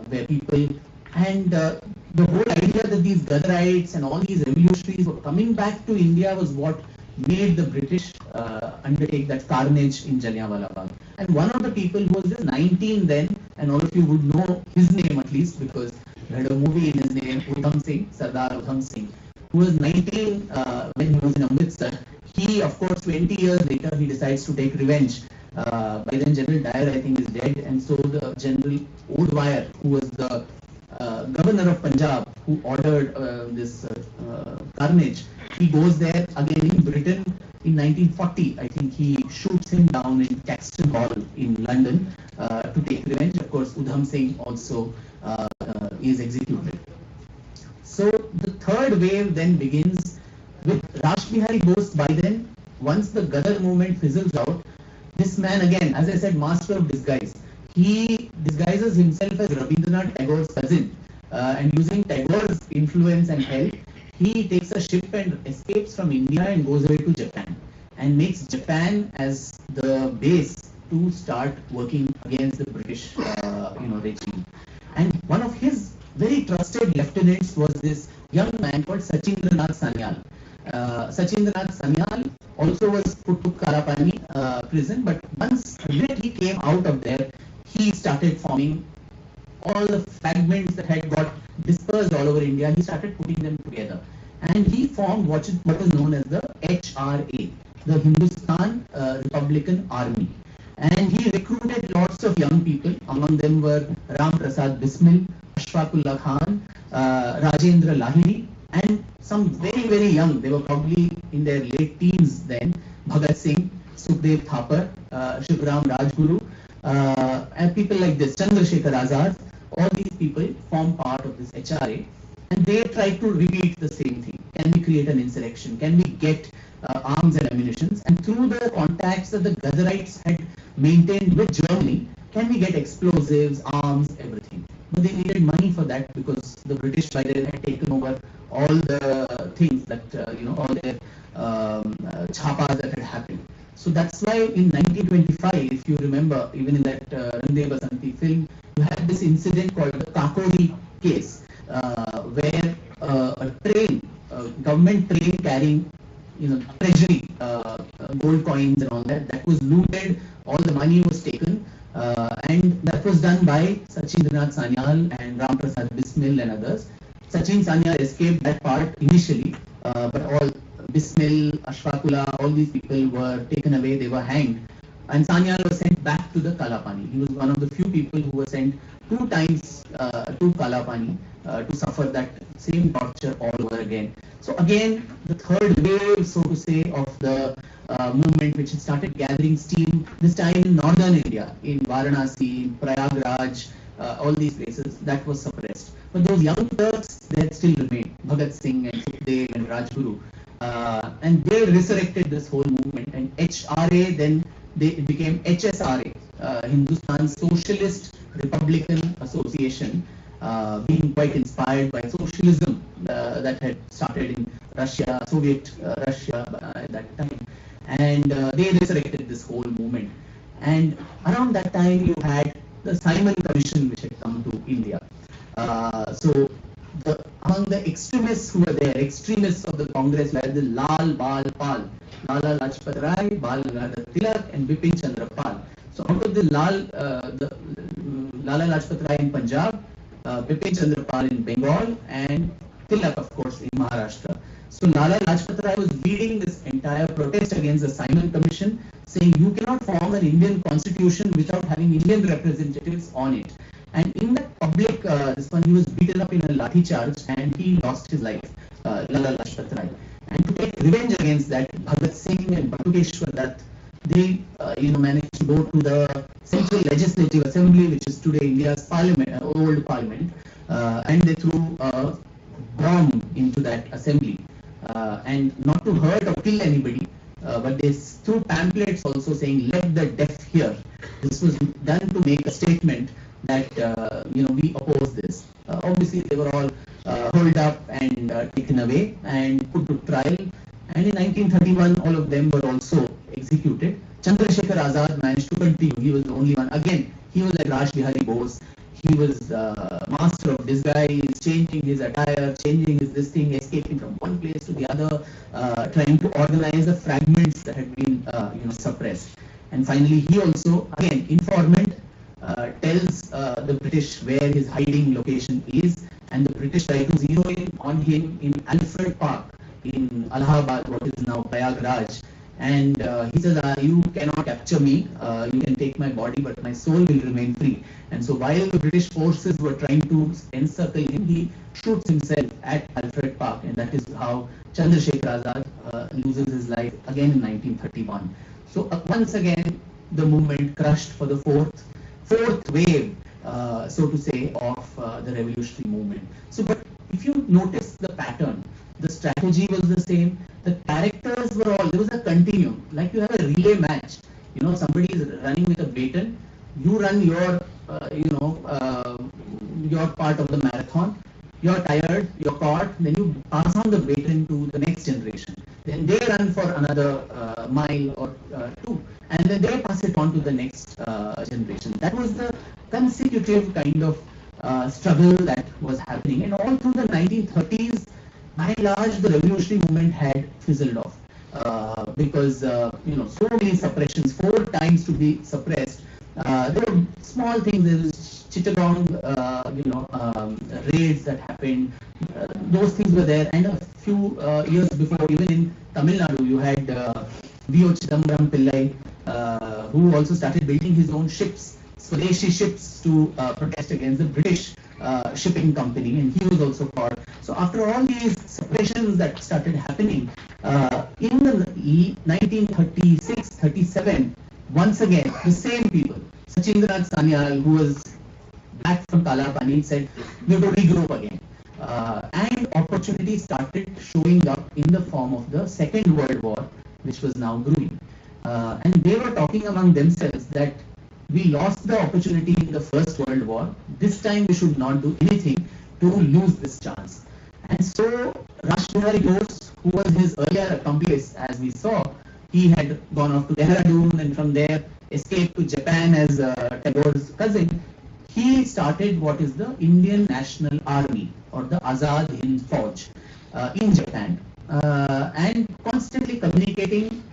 where people, and the whole idea that these Ghadarites and all these revolutionaries were coming back to India was what made the British undertake that carnage in Jallianwala Bagh. And one of the people who was just 19 then, and all of you would know his name at least because you had a movie in his name, Udham Singh, Sardar Udham Singh, who was 19 when he was in Amritsar. He, of course, 20 years later, he decides to take revenge By then General Dyer, I think, is dead, and so the General Wodeyars, who was the governor of Punjab, who ordered this carnage, he goes there again in Britain in 1940. I think he shoots him down in Caxton Hall in London to take revenge. Of course, Udham Singh also is executed. So the third wave then begins with Rash Bihari Bose. By then, once the Gadar movement fizzles out, this man again, as I said, master of disguise. He disguises himself as Rabindranath Tagore's cousin, and using Tagore's influence and help, he takes a ship and escapes from India and goes away to Japan, and makes Japan as the base to start working against the British, regime. And one of his very trusted lieutenants was this young man called Sachindranath Sanyal. Sachindranath Sanyal also was put to Kalapani prison, but once he came out of there, he started forming all the fragments that had got dispersed all over India. He started putting them together, and he formed what is known as the HRA, the Hindustan Republican Army. And he recruited lots of young people. Among them were Ram Prasad Bismil, Ashfaqullah Khan, Rajendra Lahiri, and some very, very young, they were probably in their late teens then, Bhagat Singh, Sukhdev Thapar, Shivram Rajguru, and people like this, Chandrasekhar Azad. All these people form part of this HRA, and they try to repeat the same thing. Can we create an insurrection? Can we get arms and ammunition? And through the contacts that the Gadarites had maintained with Germany, can we get explosives, arms, everything? But they needed money for that, because the British by then had taken over all the things that, all their chapas that had happened. So that's why in 1925, if you remember, even in that Rande Basanti film, you had this incident called the Kakori case, where a train, government train carrying, treasury, gold coins and all that, that was looted, all the money was taken, and that was done by Sachindranath Sanyal and Ram Prasad Bismil and others. Sachin Sanyal escaped that part initially, but all Bismil, Ashfaqullah, all these people were taken away, they were hanged. And Sanyal was sent back to the Kalapani. He was one of the few people who were sent 2 times to Kalapani to suffer that same torture all over again. So again, the third wave, so to say, of the movement, which started gathering steam, this time in northern India, in Varanasi, Prayagraj, all these places, that was suppressed. But those young Turks, they had still remained, Bhagat Singh and Sukhdev and Rajguru. And they resurrected this whole movement, and HRA then it became HSRA, Hindustan Socialist Republican Association, being quite inspired by socialism that had started in Russia, Soviet Russia at that time. And they resurrected this whole movement. And around that time you had the Simon Commission, which had come to India. So among the extremists who were there, extremists of the Congress were the Lal Bal Pal, Lala Lajpat Rai, Bal Gangadhar Tilak, and Bipin Chandra Pal. So out of the Lala Lajpat Rai in Punjab, Bipin Chandra Pal in Bengal, and Tilak, of course, in Maharashtra. So Lala Lajpat Rai was leading this entire protest against the Simon Commission, saying you cannot form an Indian constitution without having Indian representatives on it. And in that public, this one, he was beaten up in a lathi charge, and he lost his life, Lala Lajpat Rai. And to take revenge against that, Bhagat Singh and Batukeshwar Dutt, they managed to go to the Central Legislative Assembly, which is today India's parliament, old parliament, and they threw a bomb into that assembly, and not to hurt or kill anybody, but they threw pamphlets also saying "Let the deaf hear." This was done to make a statement that we oppose this. Obviously, they were all holed up and taken away and put to trial. And in 1931, all of them were also executed. Chandrasekhar Azad managed to continue. He was the only one. Again, he was like Rash Bihari Bose. He was master of disguise, changing his attire, changing his this thing, escaping from one place to the other, trying to organize the fragments that had been suppressed. And finally, he also, again, informant, tells the British where his hiding location is, and the British try to zero in on him in Alfred Park in Allahabad, what is now Prayagraj, And he says, you cannot capture me, you can take my body, but my soul will remain free. And so while the British forces were trying to encircle him, he shoots himself at Alfred Park, and that is how Chandrasekhar Azad loses his life again in 1931. So once again, the movement crushed for the fourth wave, so to say, of the revolutionary movement. So, but if you notice the pattern, the strategy was the same, the characters were all, there was a continuum. Like you have a relay match, somebody is running with a baton, you run your, your part of the marathon, you're tired, you're caught, then you pass on the baton to the next generation. Then they run for another mile or two, and then they pass it on to the next generation. That was the consecutive kind of struggle that was happening. And all through the 1930s, by and large, the revolutionary movement had fizzled off because, so many suppressions, 4 times to be suppressed. There were small things, there was Chittagong, raids that happened. Those things were there, and a few years before, even in Tamil Nadu, you had V.O. Chidambaram Pillai, who also started building his own ships, Swadeshi ships, to protest against the British shipping company, and he was also caught. So after all these suppressions that started happening, in the 1936-37, once again, the same people, Sachindranath Sanyal, who was back from Kalapani, said, we have to regroup again. And opportunities started showing up in the form of the Second World War, which was now brewing. And they were talking among themselves that we lost the opportunity in the First World War. This time we should not do anything to lose this chance. And so Rashtrapati Bhawan, who was his earlier accomplice, as we saw, he had gone off to Dehradun and from there escaped to Japan as Tagore's cousin. He started what is the Indian National Army, or the Azad Hind Fauj, in Japan, and constantly communicating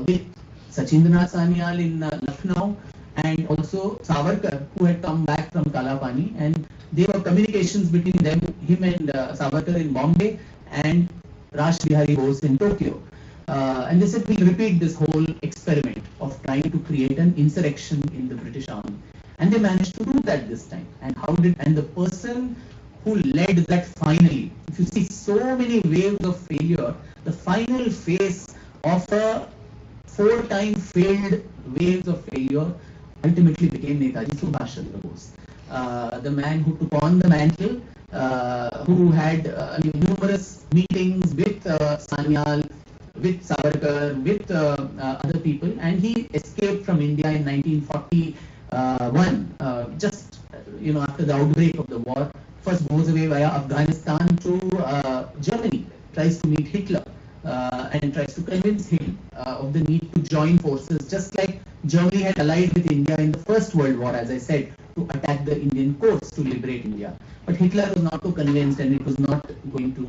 with Sachindranath Sanyal in Lucknow, and also Savarkar, who had come back from Kalapani, and there were communications between him and Savarkar in Bombay, and Rash Bihari Bose in Tokyo. And they said, we'll repeat this whole experiment of trying to create an insurrection in the British Army. And they managed to do that this time. And the person who led that finally, if you see so many waves of failure, the final phase of a 4-time failed waves of failure ultimately became Netaji Subhash Chandra Bose. The man who took on the mantle, who had numerous meetings with Sanyal, with Savarkar, with other people, and he escaped from India in 1941, just after the outbreak of the war. First goes away via Afghanistan to Germany, tries to meet Hitler, and tries to convince him of the need to join forces, just like Germany had allied with India in the First World War, as I said, to attack the Indian coast to liberate India. But Hitler was not too convinced, and it was not going to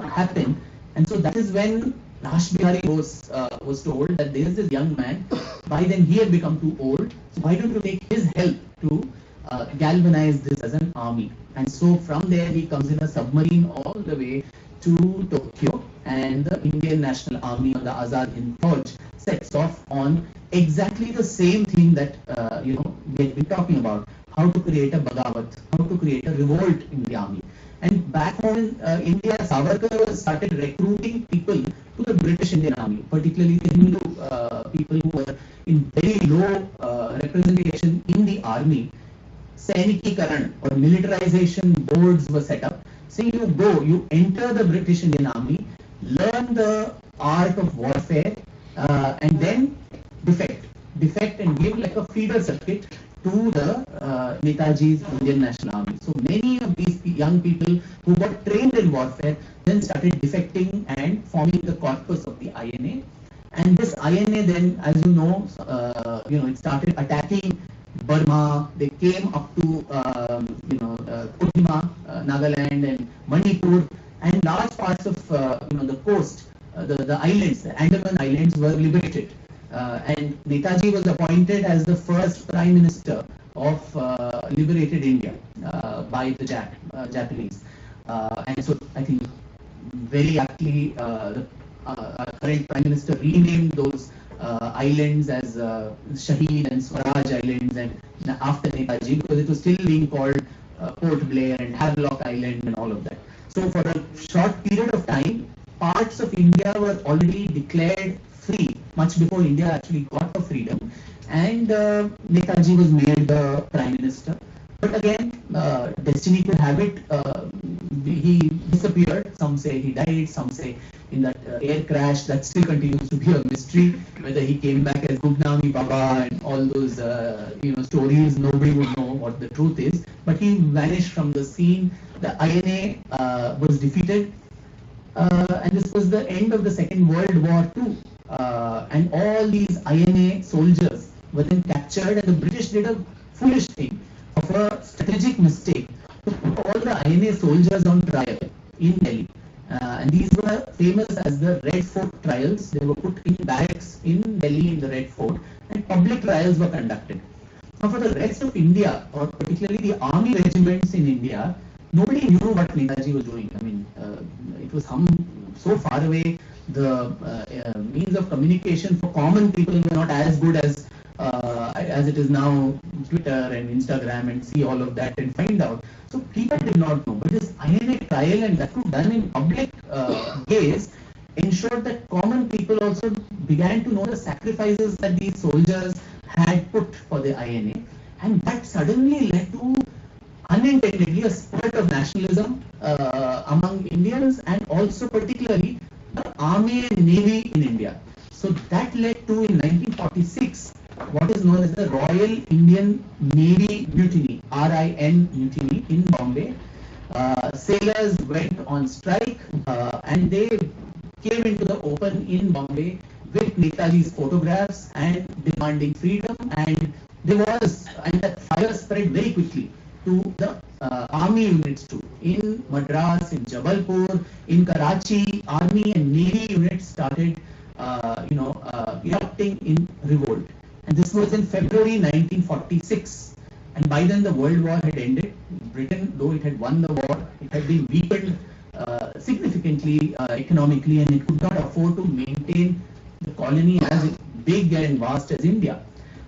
happen. And so that is when Rash Bihari Bose was told that there is this young man. By then he had become too old, so why don't you take his help to galvanize this as an army? And so from there he comes in a submarine all the way to Tokyo, and the Indian National Army, or the Azad Hind Fauj, sets off on exactly the same thing that we had been talking about: how to create a bagawat, how to create a revolt in the army. And back home in India, Savarkar started recruiting people to the British Indian Army, particularly the Hindu people who were in very low representation in the army. Sainikikaran, or militarization boards, were set up. So you enter the British Indian Army, learn the art of warfare, and then defect and give like a feeder circuit to the Netaji's Indian National Army. So many of these young people who got trained in warfare then started defecting and forming the corpus of the INA. And this INA then, as you know, it started attacking Burma. They came up to Kohima, Nagaland, and Manipur, and large parts of the coast, the islands, the Andaman Islands, were liberated. And Netaji was appointed as the first Prime Minister of liberated India by the Japanese. And so I think very aptly the our current Prime Minister renamed those islands as Shahid and Swaraj Islands, and after Netaji, because it was still being called Port Blair and Havelock Island and all of that. So for a short period of time, parts of India were already declared free, much before India actually got the freedom, and Netaji was made the Prime Minister. But again, destiny could have it, he disappeared. Some say he died, some say in that air crash. That still continues to be a mystery, whether he came back as Gughnami Baba and all those stories. Nobody would know what the truth is. But he vanished from the scene. The INA was defeated, and this was the end of the Second World War too. And all these INA soldiers were then captured, and the British did a foolish thing of a strategic mistake to put all the INA soldiers on trial in Delhi. And these were famous as the Red Fort trials. They were put in barracks in Delhi in the Red Fort, and public trials were conducted. Now for the rest of India, or particularly the army regiments in India, nobody knew what Netaji was doing. I mean, it was so far away. The means of communication for common people were not as good as it is now, Twitter and Instagram, and see all of that and find out. So people did not know. But this INA trial, and that was done in public gaze, ensured that common people also began to know the sacrifices that these soldiers had put for the INA. And that suddenly led to, unintendedly, a spurt of nationalism among Indians, and also particularly the Army and Navy in India. So that led to, in 1946, what is known as the Royal Indian Navy Mutiny, RIN mutiny in Bombay. Sailors went on strike, and they came into the open in Bombay with Netaji's photographs and demanding freedom, and that fire spread very quickly to the army units too. In Madras, in Jabalpur, in Karachi, army and navy units started erupting in revolt. And this was in February 1946. And by then the World War had ended. Britain, though it had won the war, it had been weakened significantly economically, and it could not afford to maintain the colony as big and vast as India.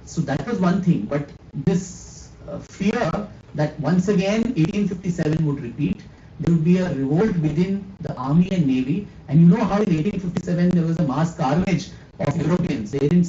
So that was one thing. But this fear that once again 1857 would repeat, there would be a revolt within the army and navy. And you know how in 1857 there was a mass carnage of Europeans. They didn't,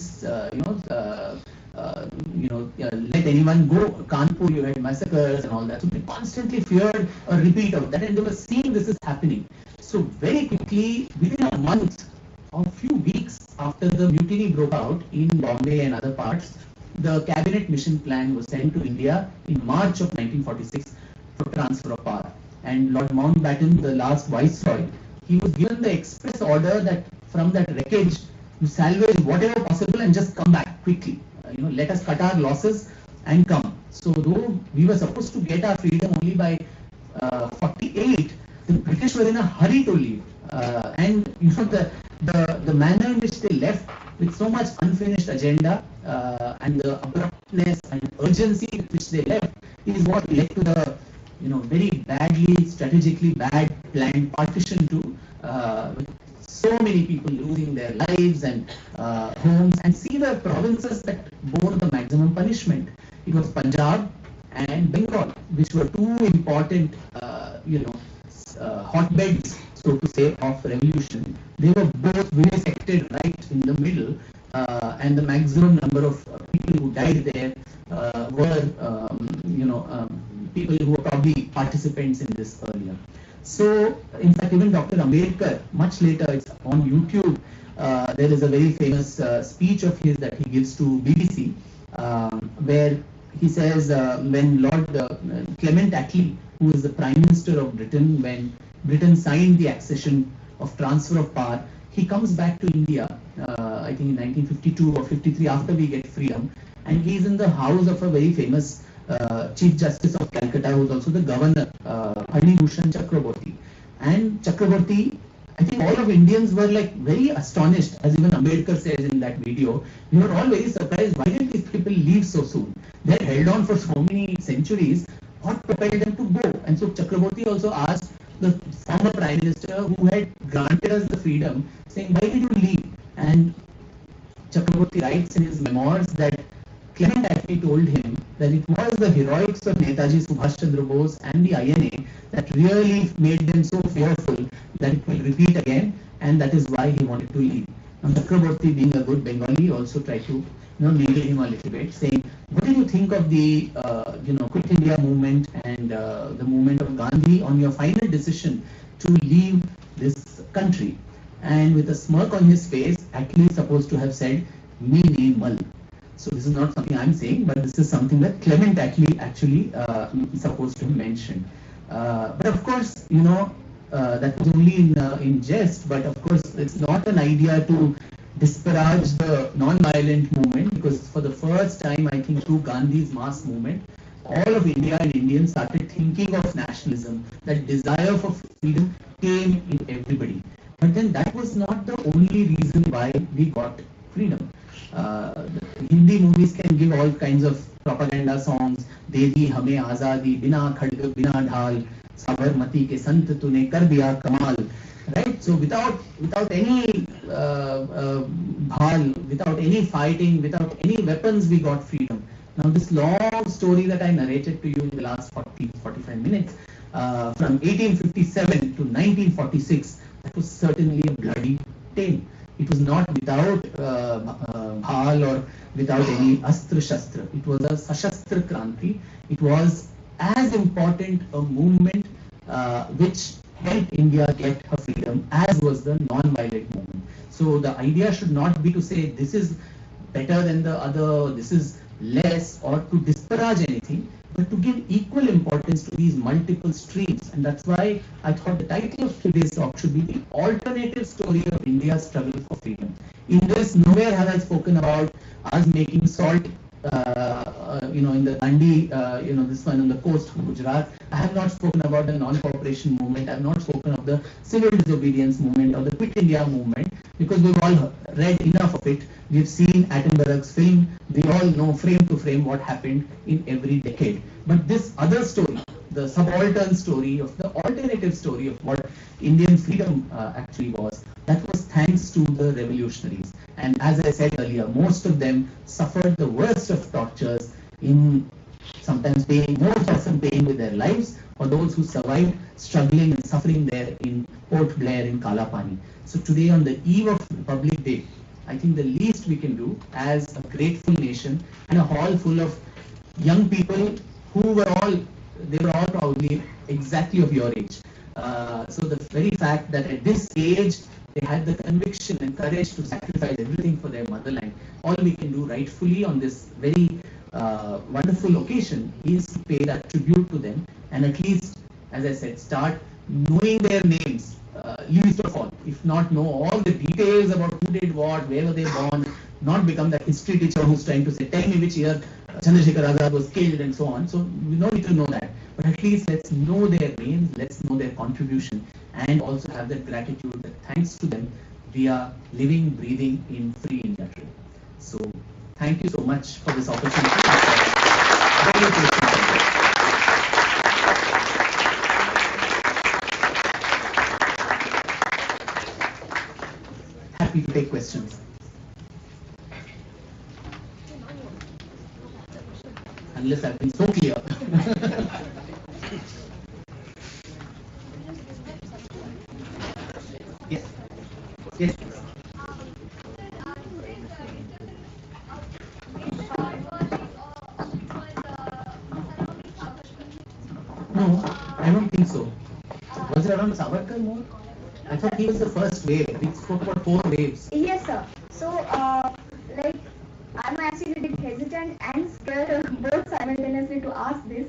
let anyone go. Kanpur, you had massacres and all that. So they constantly feared a repeat of that, and they were seeing this is happening. So very quickly, within a month or a few weeks after the mutiny broke out in Bombay and other parts, the cabinet mission plan was sent to India in March of 1946 for transfer of power. And Lord Mountbatten, the last viceroy, he was given the express order that from that wreckage, you salvage whatever possible and just come back quickly. Let us cut our losses and come. So though we were supposed to get our freedom only by 48, the British were in a hurry to leave. And the manner in which they left, with so much unfinished agenda, and the abruptness and urgency with which they left, is what led to the very badly, strategically bad planned partition too, with so many people losing their lives and homes. And see the provinces that bore the maximum punishment. It was Punjab and Bengal, which were two important, hotbeds, so to say, of revolution. They were both vivisected right in the middle, and the maximum number of people who died there were, people who were probably participants in this earlier. So, in fact, even Dr. Ambedkar, much later, it's on YouTube, there is a very famous speech of his that he gives to BBC, where he says, when Lord Clement Attlee, who is the Prime Minister of Britain, when Britain signed the accession of transfer of power, he comes back to India, I think in 1952 or 53, after we get freedom, and he's in the house of a very famous Chief Justice of Calcutta, who is also the Governor, Pani Bhushan Chakraborty. And Chakraborty, I think all of Indians were like very astonished, as even Ambedkar says in that video. We were all very surprised, why did these people leave so soon? They held on for so many centuries. What propelled them to go? And so Chakraborty also asked the former Prime Minister, who had granted us the freedom, saying, why did you leave? And Chakraborty writes in his memoirs that Clement actually told him that it was the heroics of Netaji Subhash Chandra Bose and the INA that really made them so fearful that it will repeat again, and that is why he wanted to leave. Now Chakraborty, being a good Bengali, also tried to needle him a little bit, saying, what did you think of the Quit India movement and the movement of Gandhi on your final decision to leave this country? And with a smirk on his face, actually supposed to have said, "Me nahi mal." So this is not something I'm saying, but this is something that Clement actually is supposed to mention. But of course, that was only in jest. But of course, it's not an idea to disparage the non-violent movement, because for the first time, I think through Gandhi's mass movement, all of India and Indians started thinking of nationalism. That desire for freedom came in everybody. But then that was not the only reason why we got freedom. Hindi movies can give all kinds of propaganda songs. De di hame azadi, bina khadg, bina dhal, Sabarmati ke sant tune kar diya kamal. Right? So without any bhal, without any fighting, without any weapons, we got freedom. Now this long story that I narrated to you in the last 40-45 minutes, from 1857 to 1946, that was certainly a bloody tale. It was not without bhal or without any astra shastra. It was a sashastra kranti. It was as important a movement which helped India get her freedom as was the non-violent movement. So the idea should not be to say this is better than the other, this is less, or to disparage anything, but to give equal importance to these multiple streams. And that's why I thought the title of today's talk should be the alternative story of India's struggle for freedom. In this, nowhere have I spoken about us making salt, in the Dandi, this one on the coast of Gujarat. I have not spoken about the non-cooperation movement. I have not spoken of the civil disobedience movement or the Quit India movement, because we've all read enough of it. We've seen Attenborough's film. We all know frame to frame what happened in every decade. But this other story, the subaltern story of the alternative story of what Indian freedom actually was, that was thanks to the revolutionaries. And as I said earlier, most of them suffered the worst of tortures, in sometimes most often paying with their lives, or those who survived struggling and suffering there in Port Blair in Kalapani. So today, on the eve of Republic Day, I think the least we can do as a grateful nation and a hall full of young people who were all probably exactly of your age. So the very fact that at this age they had the conviction and courage to sacrifice everything for their motherland, all we can do rightfully on this very wonderful occasion is to pay that tribute to them, and at least, as I said, start knowing their names, least of all. If not know all the details about who did what, where were they born, not become that history teacher who's trying to say, tell me which year Chandrasekhar Azad was killed and so on. So we don't need to know that. But at least let's know their names, let's know their contribution, and also have that gratitude that thanks to them, we are living, breathing in free India today. So thank you so much for this opportunity. Very appreciated. Happy to take questions. Unless I've been so clear. Yes. Yes. No, I don't think so. Was it around Savarkar more? I thought he was the first wave. We spoke about 4 waves. Yes, sir. So, I'm actually a bit hesitant and scared both simultaneously to ask this.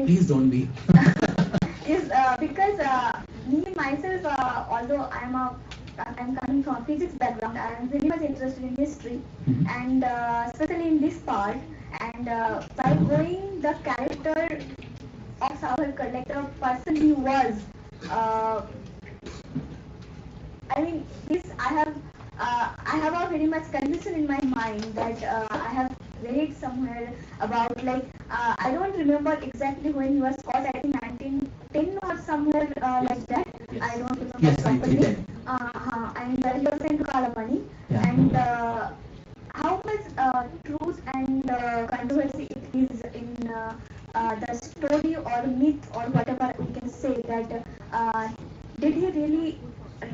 Please don't be. Yes, because me myself, although I'm coming from a physics background, I am very much interested in history, and especially in this part. And by knowing the character of Savarkar, like the person he was, I have a very much conviction in my mind that I have read somewhere about, I don't remember exactly when he was caught. I think 1910 or somewhere like that. Yes. I don't remember Yes, properly. 1910. And he was sent to Kalapani. Yeah. And how much truth and controversy it is in the story or myth or whatever we can say that did he really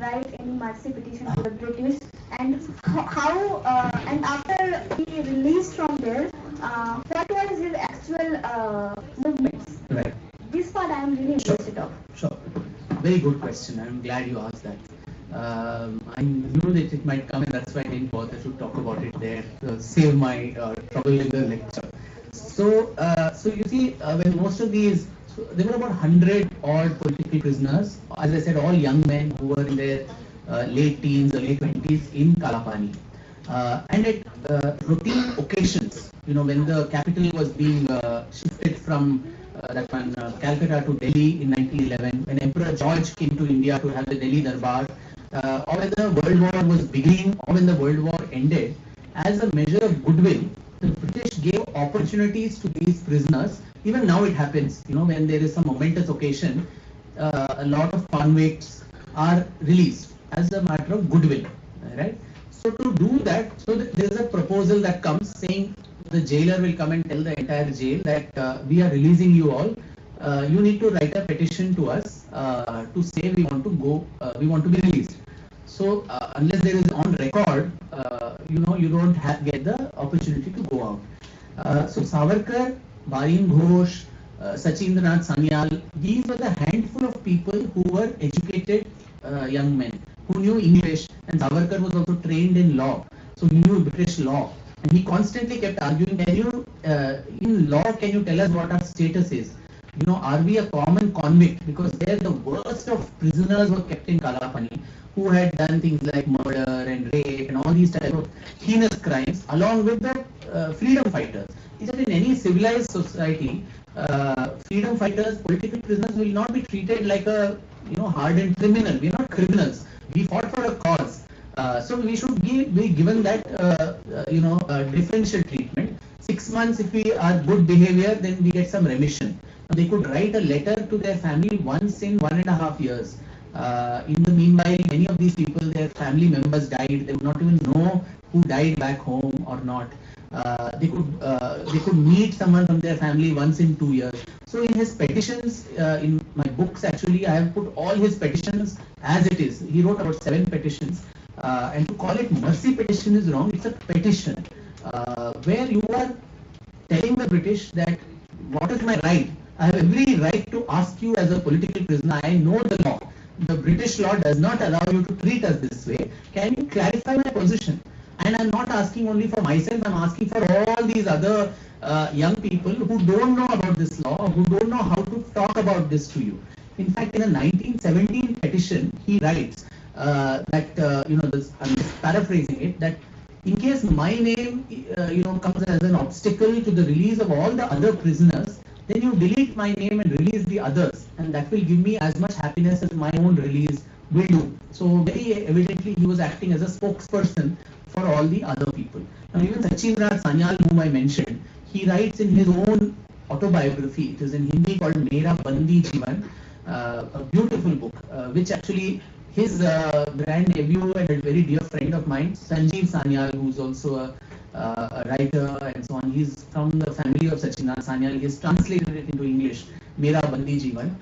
write any mercy petition to the British, and how and after he released from there, what was his actual movements? Right. This part I am really interested of. Sure. Very good question. I'm glad you asked that. I knew that it might come, and that's why I didn't bother to talk about it there, save my trouble in the lecture. So, you see, when most of these, there were about 100 odd political prisoners, as I said, all young men who were in their late teens, early 20s in Kalapani. And at routine occasions, when the capital was being shifted from Calcutta to Delhi in 1911, when Emperor George came to India to have the Delhi Darbar, or when the World War was beginning, or when the World War ended, as a measure of goodwill, the British gave opportunities to these prisoners. Even now it happens, when there is some momentous occasion, a lot of convicts are released as a matter of goodwill, right? So to do that, there is a proposal that comes saying the jailer will come and tell the entire jail that we are releasing you all. You need to write a petition to us to say we want to go, we want to be released. So unless there is on record, you don't get the opportunity to go out. So Savarkar, Barin Ghosh, Sachindranath Sanyal, these were the handful of people who were educated young men who knew English, and Savarkar was also trained in law, so he knew British law, and he constantly kept arguing, in law, can you tell us what our status is? Are we a common convict? Because there the worst of prisoners were kept in Kalapani, who had done things like murder and rape and all these type of heinous crimes, along with the freedom fighters. He said in any civilized society, freedom fighters, political prisoners will not be treated like a hardened criminal. We are not criminals. We fought for a cause. So we should be given that differential treatment. 6 months if we are good behavior, then we get some remission. They could write a letter to their family once in 1.5 years. In the meanwhile, many of these people, their family members died. They would not even know who died back home or not. They could meet someone from their family once in 2 years. So in his petitions, in my books actually, I have put all his petitions as it is. He wrote about 7 petitions, and to call it mercy petition is wrong. It's a petition where you are telling the British that what is my right? I have every right to ask you as a political prisoner. I know the law. The British law does not allow you to treat us this way. Can you clarify my position? And I'm not asking only for myself, I'm asking for all these other young people who don't know about this law, who don't know how to talk about this to you. In fact, in a 1917 petition, he writes I'm just paraphrasing it, that in case my name, comes as an obstacle to the release of all the other prisoners, then you delete my name and release the others, and that will give me as much happiness as my own release will do. So very evidently he was acting as a spokesperson for all the other people. Now even Sachindranath Sanyal, whom I mentioned, he writes in his own autobiography, it is in Hindi called Mera Bandi Jeevan, a beautiful book, which actually his grandnephew and a very dear friend of mine, Sanjeev Sanyal, who's also a writer and so on, he's from the family of Sachindranath Sanyal, he's translated it into English, Mera Bandi Jeevan.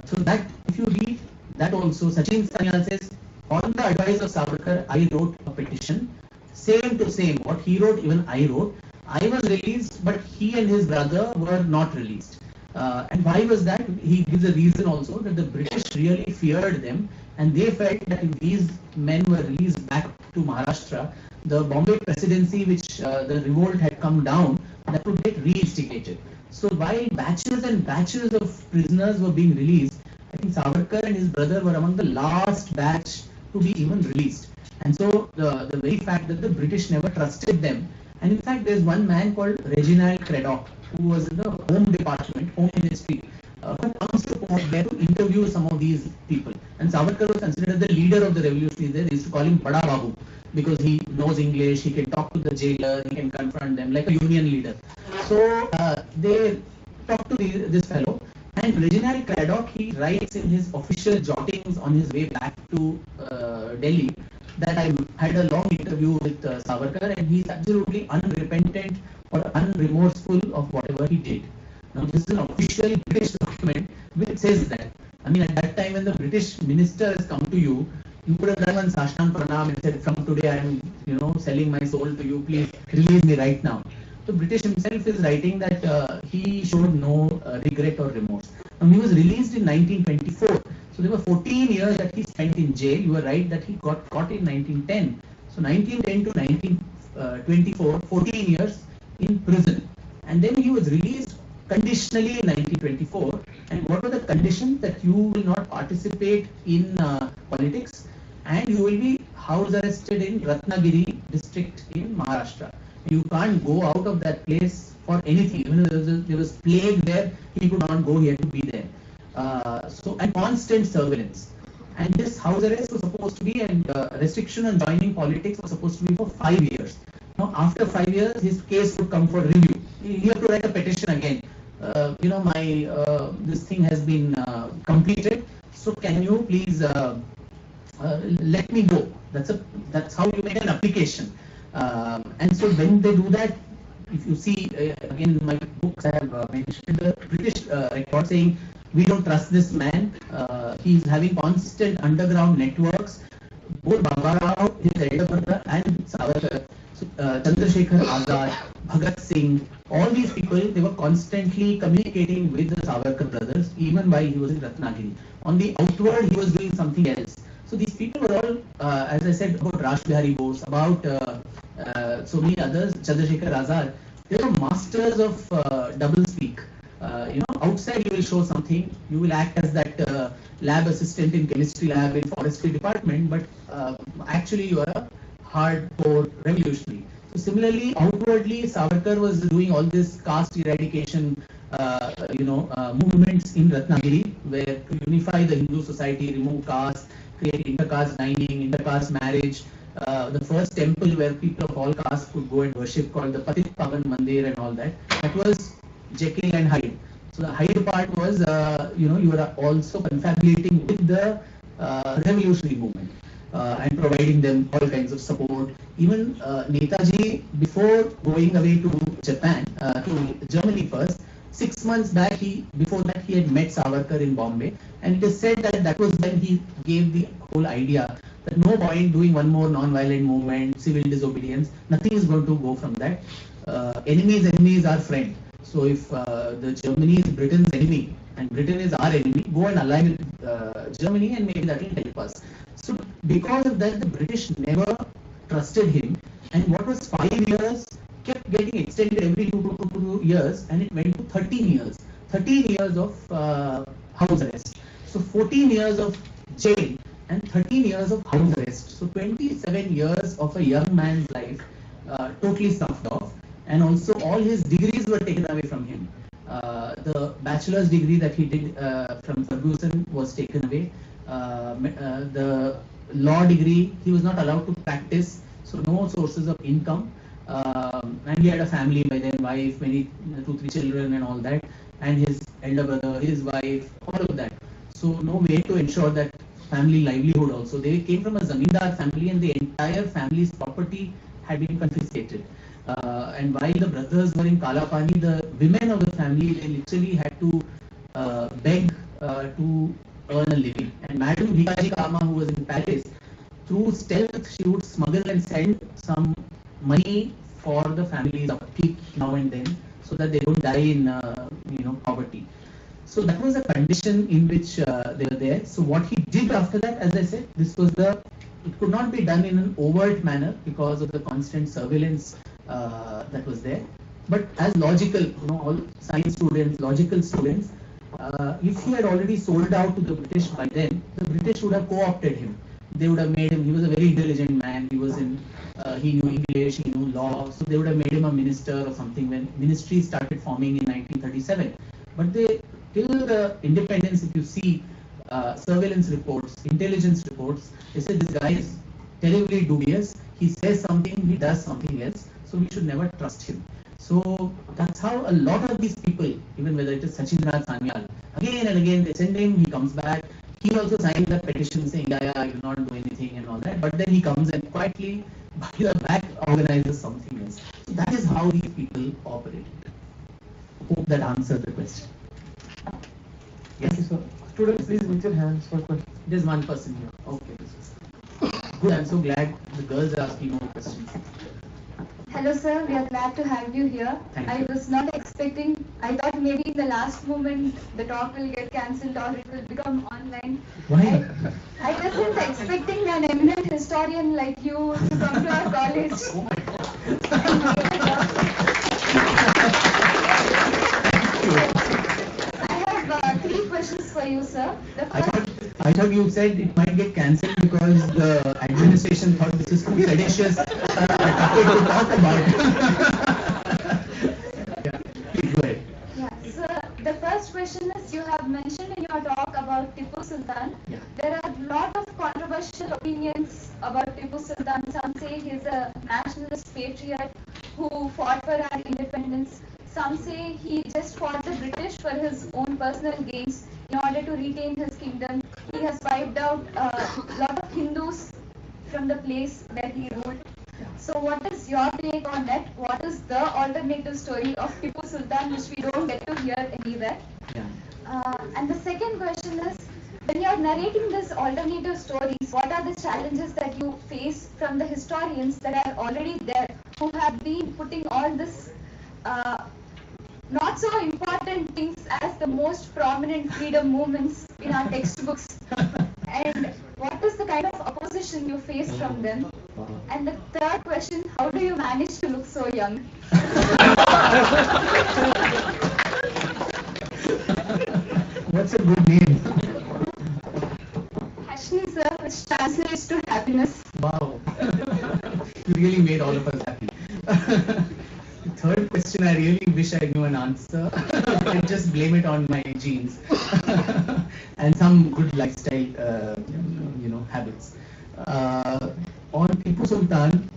So that, if you read that also, Sachin Sanyal says, on the advice of Savarkar, I wrote a petition, same to same, what he wrote, even I wrote. I was released, but he and his brother were not released. And why was that? He gives a reason also, that the British really feared them, and they felt that if these men were released back to Maharashtra, the Bombay presidency, which the revolt had come down, that would get re-instigated. So while batches and batches of prisoners were being released, I think Savarkar and his brother were among the last batch to be even released. And so the very fact that the British never trusted them, and in fact there's one man called Reginald Craddock, who was in the Home Department, Home Ministry, who comes to Port there to interview some of these people. And Savarkar was considered the leader of the revolution there. They used to call him Bada Babu, because he knows English, he can talk to the jailer, he can confront them like a union leader. So they talked to this fellow, And Reginald Craddock, he writes in his official jottings on his way back to Delhi that I had a long interview with Savarkar, and he's absolutely unrepentant or unremorseful of whatever he did. Now, this is an official British document which says that. I mean, at that time when the British minister has come to you, you could have done one Sashtang Pranam and said, from today I am, selling my soul to you, please release me right now. The British himself is writing that he showed no regret or remorse. Now, he was released in 1924. So there were 14 years that he spent in jail. You were right that he got caught in 1910. So 1910 to 1924, 14 years in prison. And then he was released conditionally in 1924. And what were the conditions? That you will not participate in politics and you will be house arrested in Ratnagiri district in Maharashtra. You can't go out of that place for anything. Even though there was plague there, he could not go. He had to be there. And constant surveillance. And this house arrest was supposed to be, and restriction on joining politics was supposed to be for 5 years. Now, after 5 years, his case would come for review. He had to write a petition again. This thing has been completed. So can you please let me go? That's how you make an application. And so when they do that, if you see again in my books, I have mentioned the British record saying we don't trust this man. He's having constant underground networks. Both Baba Rao, his elder brother, and Savarkar, Chandrasekhar Azad, Bhagat Singh, all these people, they were constantly communicating with the Savarkar brothers, even while he was in Ratnagiri. On the outward, he was doing something else. So these people were all, as I said, about Raj Bihari Bose, about so many others, Chandrasekhar Azad, they were masters of double speak. Outside you will show something, you will act as that lab assistant in chemistry lab in forestry department, but actually you are a hardcore revolutionary. So similarly, outwardly, Savarkar was doing all this caste eradication, movements in Ratnagiri, where to unify the Hindu society, remove caste, create inter-caste dining, inter-caste marriage. The first temple where people of all castes could go and worship, called the Patit Pavan Mandir and all that. That was Jekyll and Hyde. So the Hyde part was, you were also confabulating with the revolutionary movement and providing them all kinds of support. Even Netaji, before going away to Japan, to Germany first, 6 months back, before that he had met Savarkar in Bombay, and it is said that was when he gave the whole idea that no point doing one more non-violent movement, civil disobedience, nothing is going to go from that. Enemy is our friend. So if the Germany is Britain's enemy and Britain is our enemy, go and ally with Germany and maybe that will help us. So because of that, the British never trusted him, and what was 5 years kept getting extended every 2 years, and it went to 13 years. 13 years of house arrest. So 14 years of jail and 13 years of house arrest. So 27 years of a young man's life totally stuffed off. And also all his degrees were taken away from him. The bachelor's degree that he did from Ferguson was taken away. The law degree, he was not allowed to practice, so no sources of income. And he had a family by then, wife, 2-3 children and all that, and his elder brother, his wife, all of that. So no way to ensure that family livelihood also. They came from a zamindar family, and the entire family's property had been confiscated. And while the brothers were in Kalapani, the women of the family, they literally had to beg to earn a living. And Madam Bhikaji Kama, who was in Paris, through stealth, she would smuggle and send some money for the family's upkeep now and then, so that they don't die in poverty. So that was the condition in which they were there. So what he did after that, as I said, it could not be done in an overt manner because of the constant surveillance that was there. But as logical, all science students, logical students, if he had already sold out to the British by then, the British would have co-opted him. They would have made him, he was a very intelligent man, he knew English, he knew law, so they would have made him a minister or something when ministries started forming in 1937. But till the independence, if you see surveillance reports, intelligence reports, they said this guy is terribly dubious, he says something, he does something else, so we should never trust him. So that's how a lot of these people, even whether it is Sachindranath Sanyal, again and again they send him, he comes back. He also signed the petition saying, yeah, I will not do anything and all that. But then he comes and quietly, by the back, organizes something else. So that is how these people operate. Hope that answers the question. Yes, sir. Students, please raise your hands for questions. There's one person here. Okay, this is good. I'm so glad the girls are asking more questions. Hello sir, we are glad to have you here. Thank I you. was not expecting, I thought maybe in the last moment the talk will get cancelled or it will become online. Why? I wasn't expecting an eminent historian like you to come to our college. Oh my God. I have 3 questions for you sir. The first, I thought you said it might get cancelled because the administration thought this is too seditious topic to talk about. Yeah, please go ahead. yeah, so the first question is, you have mentioned in your talk about Tipu Sultan. Yeah. There are a lot of controversial opinions about Tipu Sultan. Some say he's a nationalist patriot who fought for our independence. Some say he just fought the British for his own personal gains in order to retain his kingdom. He has wiped out a lot of Hindus from the place where he ruled. So what is your take on that? What is the alternative story of Tipu Sultan which we don't get to hear anywhere? Yeah. And the second question is, when you are narrating these alternative stories, what are the challenges that you face from the historians that are already there, who have been putting all this not so important things as the most prominent freedom movements in our textbooks? And what is the kind of opposition you face from them? And the third question, how do you manage to look so young? What's a good name? Ashni sir, which translates to happiness. Wow. You really made all of us happy. The third question, I really wish I knew an answer. I just blame it on my genes and some good lifestyle, habits. On Tipu Sultan,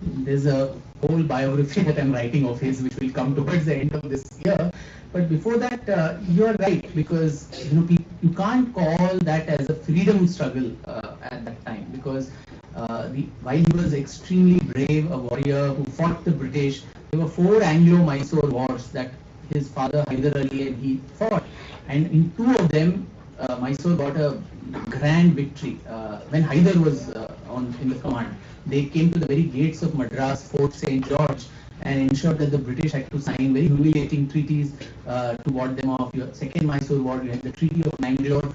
there's a whole biography that I'm writing of his, which will come towards the end of this year. But before that, you are right, because you can't call that as a freedom struggle at that time, because while he was extremely brave, a warrior who fought the British, there were 4 Anglo-Mysore wars that his father Hyder Ali and he fought, and in 2 of them, Mysore got a grand victory. When Hyder was in the command, they came to the very gates of Madras, Fort St. George, and ensured that the British had to sign very humiliating treaties to ward them off. Your second Mysore war, you had the Treaty of Bangalore,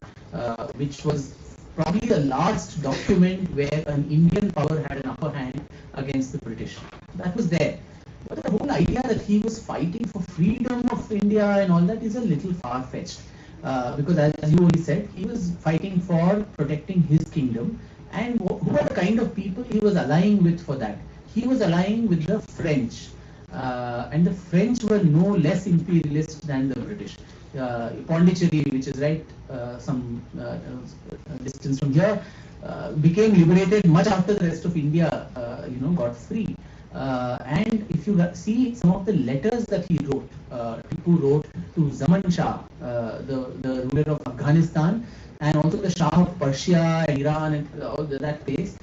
which was probably the last document where an Indian power had an upper hand against the British. That was there. But the whole idea that he was fighting for freedom of India and all that is a little far-fetched. Because as you already said, he was fighting for protecting his kingdom. And who are the kind of people he was allying with for that? He was allying with the French. And the French were no less imperialist than the British. Pondicherry, which is right some distance from here, became liberated much after the rest of India, got free. And if you see some of the letters that he wrote, Tipu wrote to Zaman Shah, the ruler of Afghanistan, and also the Shah of Persia and Iran and all that place.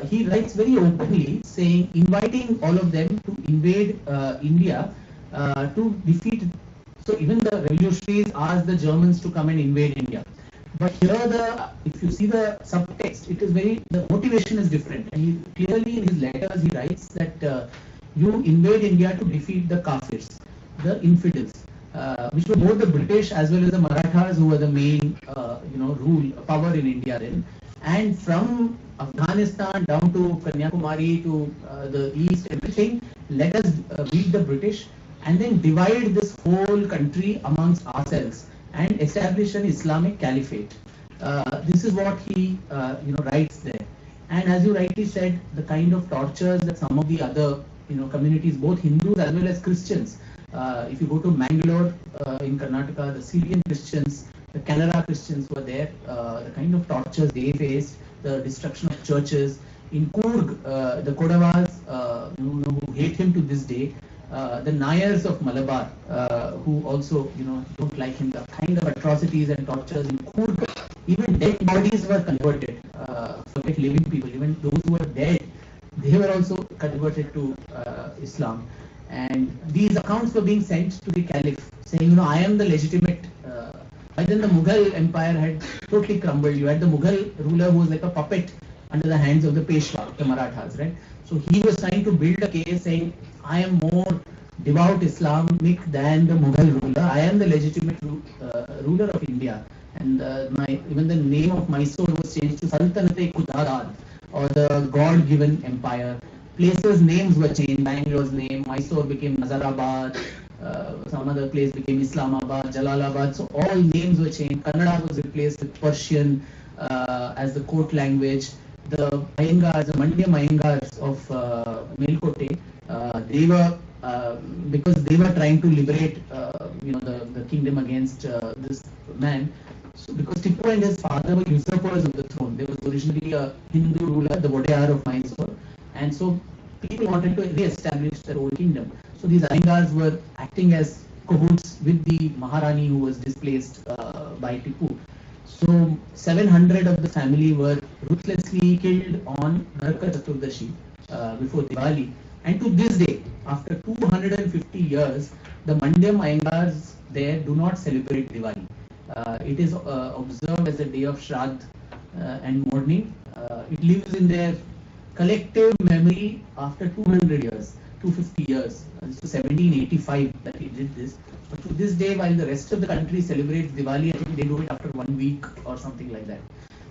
He writes very openly, saying, inviting all of them to invade India to defeat. So even the revolutionaries asked the Germans to come and invade India. But here, if you see the subtext, it is the motivation is different. And he clearly in his letters he writes that you invade India to defeat the Kafirs, the infidels, which were both the British as well as the Marathas, who were the main, power in India then. And from Afghanistan down to Kanyakumari to the east, everything, let us beat the British and then divide this whole country amongst ourselves and establish an Islamic caliphate. This is what he writes there. And as you rightly said, the kind of tortures that some of the other communities, both Hindus as well as Christians, if you go to Bangalore in Karnataka, the Syrian Christians, the Kannada Christians were there, the kind of tortures they faced, the destruction of churches. In Coorg, the Kodavas, who hate him to this day. The Nayars of Malabar, who also don't like him. The kind of atrocities and tortures in Coorg, even dead bodies were converted. Forget living people, even those who were dead, they were also converted to Islam. And these accounts were being sent to the Caliph, saying, I am the legitimate. By then the Mughal Empire had totally crumbled. You had the Mughal ruler who was like a puppet under the hands of the Peshwa, the Marathas, right? So he was trying to build a case saying, I am more devout Islamic than the Mughal ruler. I am the legitimate ruler of India. And even the name of Mysore was changed to Sultanate-e-Khudarad, or the God-given empire. Places' names were changed. Bangalore's name, Mysore became Nazarabad, some other place became Islamabad, Jalalabad. So all names were changed. Kannada was replaced with Persian as the court language. The Mayangars, the Mandya Mayangars of Melkote, they were because they were trying to liberate the kingdom against this man. So because Tipu and his father were usurpers of the throne, there was originally a Hindu ruler, the Wodeyar of Mysore, and so people wanted to re-establish their old kingdom. So these Mayangars were acting as cahoots with the Maharani who was displaced by Tipu. So 700 of the family were ruthlessly killed on Naraka Chaturdashi before Diwali. And to this day, after 250 years, the Mandya Mayangars there do not celebrate Diwali. It is observed as a day of Shraddh and mourning. It lives in their collective memory after 200 years, 250 years. This was 1785 that he did this. But to this day, while the rest of the country celebrates Diwali, I think they do it after 1 week or something like that.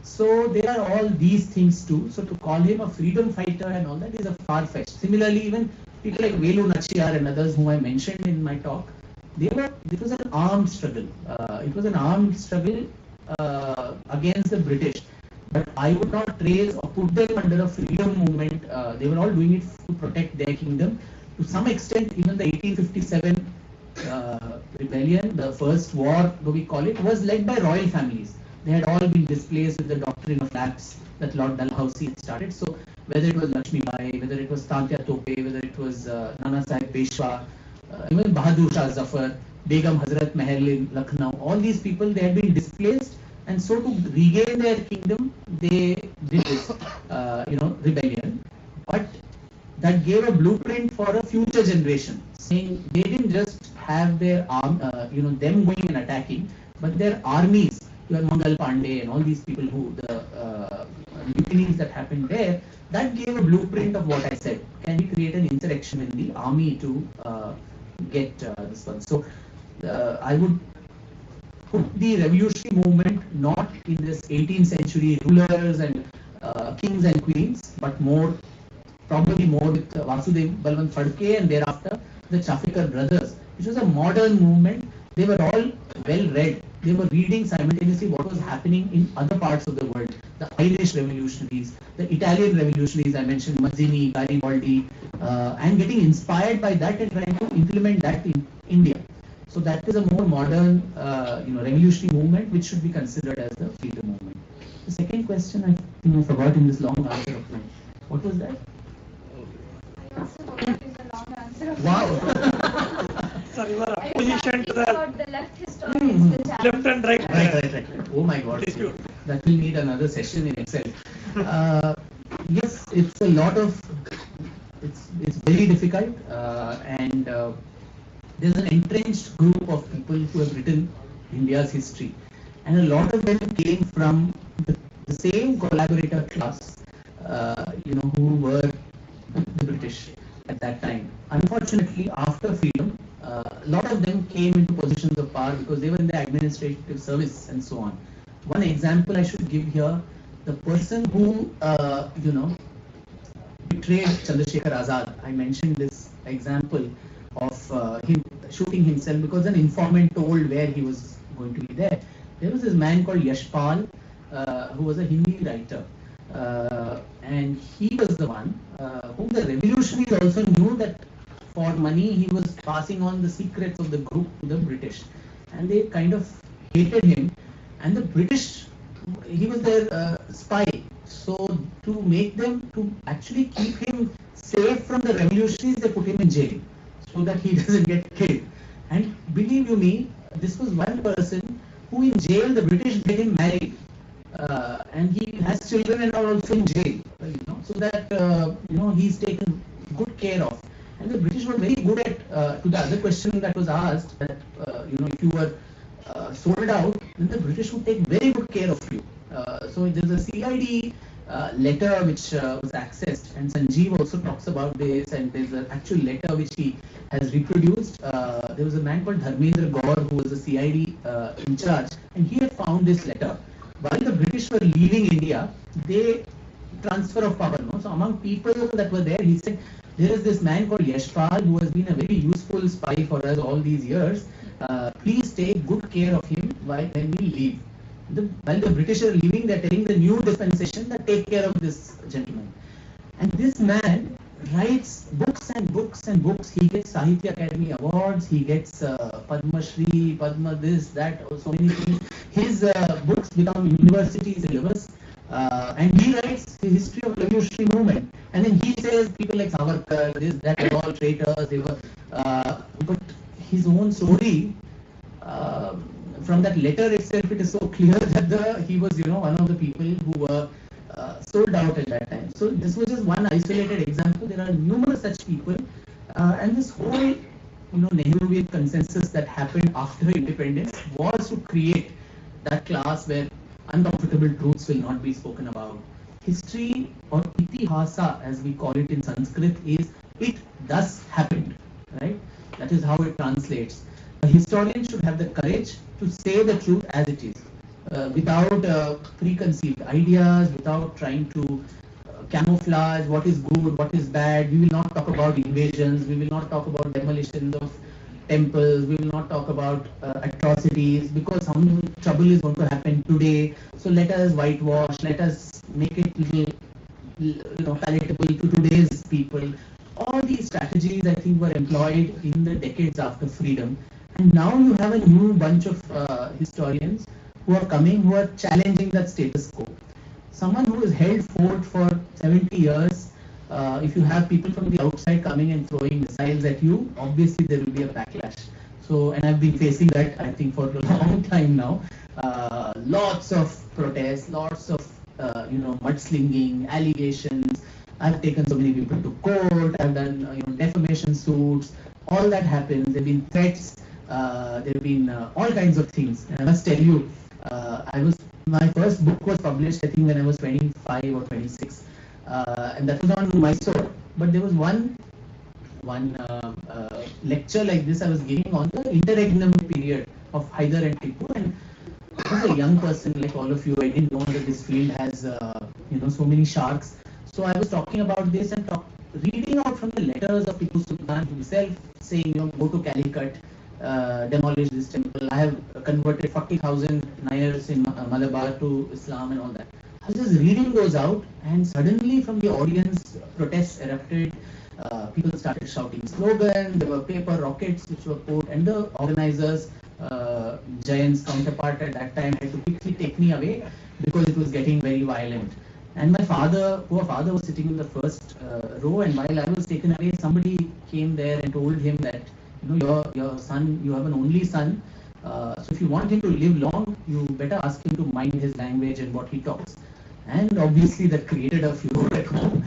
So there are all these things too. So to call him a freedom fighter and all that is a far-fetched. Similarly, even people like Velu Nachiyar and others whom I mentioned in my talk, it was an armed struggle. It was an armed struggle against the British. But I would not trace or put them under a freedom movement. They were all doing it to protect their kingdom. To some extent, even the 1857 rebellion, the first war, though we call it, was led by royal families. They had all been displaced with the doctrine of lapse that Lord Dalhousie had started. So whether it was Lakshmi Bai, whether it was Sahitya Akademi, whether it was Nana Sahib Peshwa, even Bahadur Shah Zafar, Begum Hazrat Mahal in Lucknow, all these people, they had been displaced, and so to regain their kingdom, they did this, rebellion. But that gave a blueprint for a future generation, saying they didn't just have their them going and attacking, but their armies. You have Mangal Pandey and all these people who the mutinies that happened there. That gave a blueprint of what I said. Can we create an insurrection in the army to get this one? So I would put the revolutionary movement not in this 18th century rulers and kings and queens, but probably more with Vasudev Balwant Phadke and thereafter the Chafekar brothers, which was a modern movement. They were all well read. They were reading simultaneously what was happening in other parts of the world. The Irish revolutionaries, the Italian revolutionaries, I mentioned Mazzini, Garibaldi, and getting inspired by that and trying to implement that in India. So that is a more modern, revolutionary movement which should be considered as the freedom movement. The second question, I think I forgot in this long answer of mine. What was that? I also forgot is the long answer of Wow. Sorry, your opposition to the about the left historians, the left and right. Right. Oh my God. That will need another session in Excel. Yes, it's a lot of, it's very difficult and there's an entrenched group of people who have written India's history, and a lot of them came from the same collaborator class, who were the British at that time. Unfortunately, after freedom, a lot of them came into positions of power because they were in the administrative service and so on. One example I should give here, the person who, betrayed Chandrasekhar Azad. I mentioned this example of him shooting himself because an informant told where he was going to be there. There was this man called Yashpal, who was a Hindi writer. And he was the one whom the revolutionaries also knew that for money he was passing on the secrets of the group to the British. And they kind of hated him. And the British, he was their spy. So to make them, to actually keep him safe from the revolutionaries, they put him in jail so that he doesn't get killed. And believe you me, this was one person who in jail, the British made him married. And he has children and are also in jail, so that, he's taken good care of. And the British were very good at, to the other question that was asked, that, if you were sold out, then the British would take very good care of you. So there's a CID letter which was accessed, and Sanjeev also talks about this, and there's an actual letter which he has reproduced. There was a man called Narendra Gaur who was a CID in charge, and he had found this letter. While the British were leaving India, they transfer of power. So among people that were there, he said, there is this man called Yashpal who has been a very useful spy for us all these years. Please take good care of him when we leave. While the British are leaving, they are telling the new dispensation that take care of this gentleman. And this man writes books and books and books. He gets Sahitya Akademi awards, he gets Padma Shri, Padma this, that, so many things. His books become university syllabus, and he writes the history of revolutionary movement. And then he says people like Savarkar, this, that, were all traitors. They were, but his own story. From that letter itself, it is so clear that he was, one of the people who were sold out at that time. So this was just one isolated example. There are numerous such people, and this whole, Nehruvian consensus that happened after independence was to create that class where uncomfortable truths will not be spoken about. History, or itihasa as we call it in Sanskrit, is it thus happened, right? That is how it translates. A historian should have the courage to say the truth as it is, without preconceived ideas, without trying to camouflage what is good, what is bad. We will not talk about invasions, we will not talk about demolitions of temples, we will not talk about atrocities, because some trouble is going to happen today. So let us whitewash, let us make it little, palatable to today's people. All these strategies, I think, were employed in the decades after freedom. And now you have a new bunch of historians who are coming, who are challenging that status quo. Someone who has held fort for 70 years, if you have people from the outside coming and throwing missiles at you, obviously there will be a backlash. So, and I've been facing that, I think, for a long time now. Lots of protests, lots of, mudslinging, allegations. I've taken so many people to court, I've done, defamation suits, all that happens. There have been threats. There have been all kinds of things. And I must tell you, my first book was published, I think, when I was 25 or 26, and that was on Mysore. But there was one lecture like this I was giving on the interregnum period of Hyder and Tipu, and I was a young person like all of you. I didn't know that this field has, so many sharks. So I was talking about this and reading out from the letters of Tipu Sultan himself, saying, go to Calicut, demolish this temple. I have converted 40,000 Nayars in Malabar to Islam and all that. I was just reading those out, and suddenly from the audience, protests erupted. People started shouting slogans. There were paper rockets which were put, and the organizers, Jayan's counterpart at that time, had to quickly take me away because it was getting very violent. And my poor father was sitting in the first row, and while I was taken away, somebody came there and told him that, your son, you have an only son, so if you want him to live long, you better ask him to mind his language and what he talks. And obviously that created a furor at home.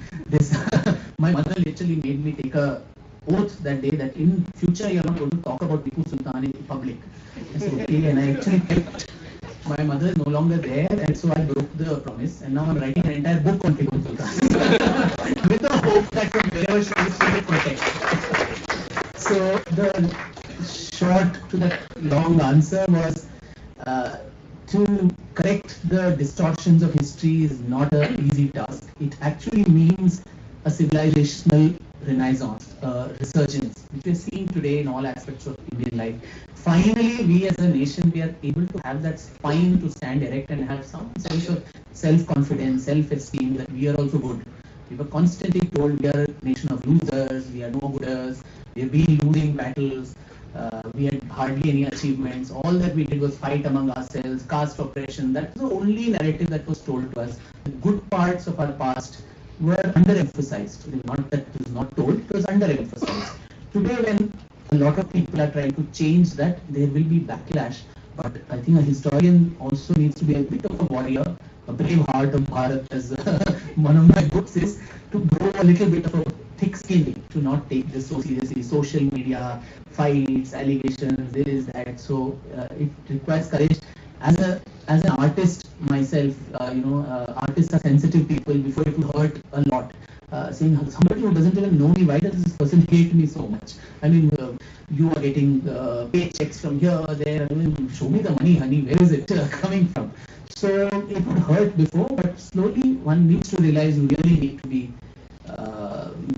My mother literally made me take a oath that day that in future you are not going to talk about Tipu Sultan in public. I said, okay, and I actually kept. My mother is no longer there, and so I broke the promise, and now I'm writing an entire book on Tipu Sultan with the hope that from wherever she is, she will protect. So the short to that long answer was to correct the distortions of history is not an easy task. It actually means a civilizational renaissance, resurgence, which we're seeing today in all aspects of Indian life. Finally, we as a nation, we are able to have that spine to stand erect and have some sense of self-confidence, self-esteem that we are also good. We were constantly told we are a nation of losers, we are no-gooders, we have been losing battles, we had hardly any achievements. All that we did was fight among ourselves, caste oppression. That was the only narrative that was told to us. the good parts of our past were underemphasized. Not that it was not told, it was underemphasized. Today, when a lot of people are trying to change that, there will be backlash. But I think a historian also needs to be a bit of a warrior, a brave heart of Bharat, as one of my books is, to grow a little bit of a thick skin, to not take this so seriously. Social media, fights, allegations, this, that. So it requires courage. As an artist myself, artists are sensitive people. Before it will hurt a lot. Saying somebody who doesn't even know me, why does this person hate me so much? I mean, you are getting paychecks from here, there. I mean, show me the money, honey. Where is it coming from? So it would hurt before, but slowly one needs to realize you really need to be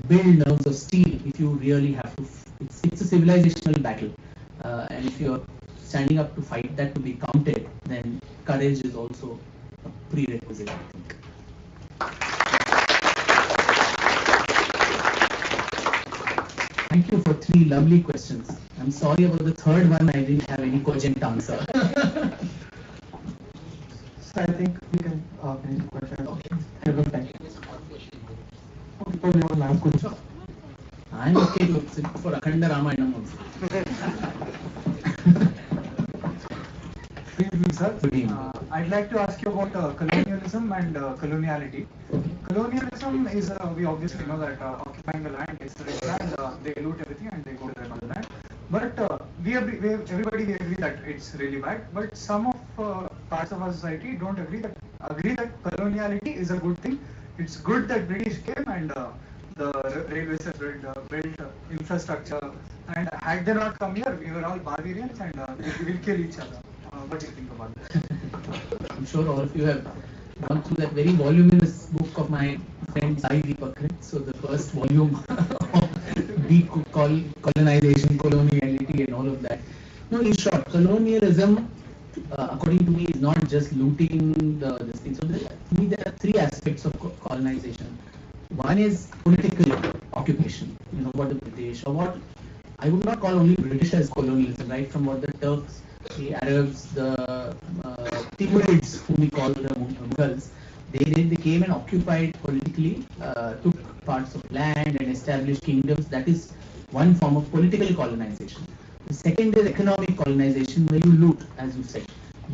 build nerves of steel if you really have to. It's a civilizational battle, and if you're standing up to fight that to be counted, then courage is also a prerequisite, I think. Thank you for 3 lovely questions. I'm sorry about the third one, I didn't have any cogent answer. So I think we can finish the question. Okay. Have a good time. Okay, probably one last question. I'm okay to sit for Akhanda Ramayanam also. Good evening, sir. Good evening. I'd like to ask you about colonialism and coloniality. Colonialism is, we obviously know that occupying the land is rich land, they loot everything and they go to their motherland. But everybody agree that it's really bad. But some of parts of our society don't agree that coloniality is a good thing. It's good that British came and the railways have built infrastructure. And had they not come here, we were all barbarians and we will kill each other. What do you think about that? I'm sure all of you have gone through that very voluminous book of my friend Sai Deepakrit. So the first volume of decolonization, coloniality and all of that. No, in short, colonialism, according to me, is not just looting this thing. So to me, there are 3 aspects of colonization. One is political occupation, what the British, or what I would not call only British as colonialism, right? From what the Turks, the Arabs, the Timurids, whom we call the Mughals, they came and occupied politically, took parts of land and established kingdoms. That is one form of political colonization. The second is economic colonization, where you loot, as you said.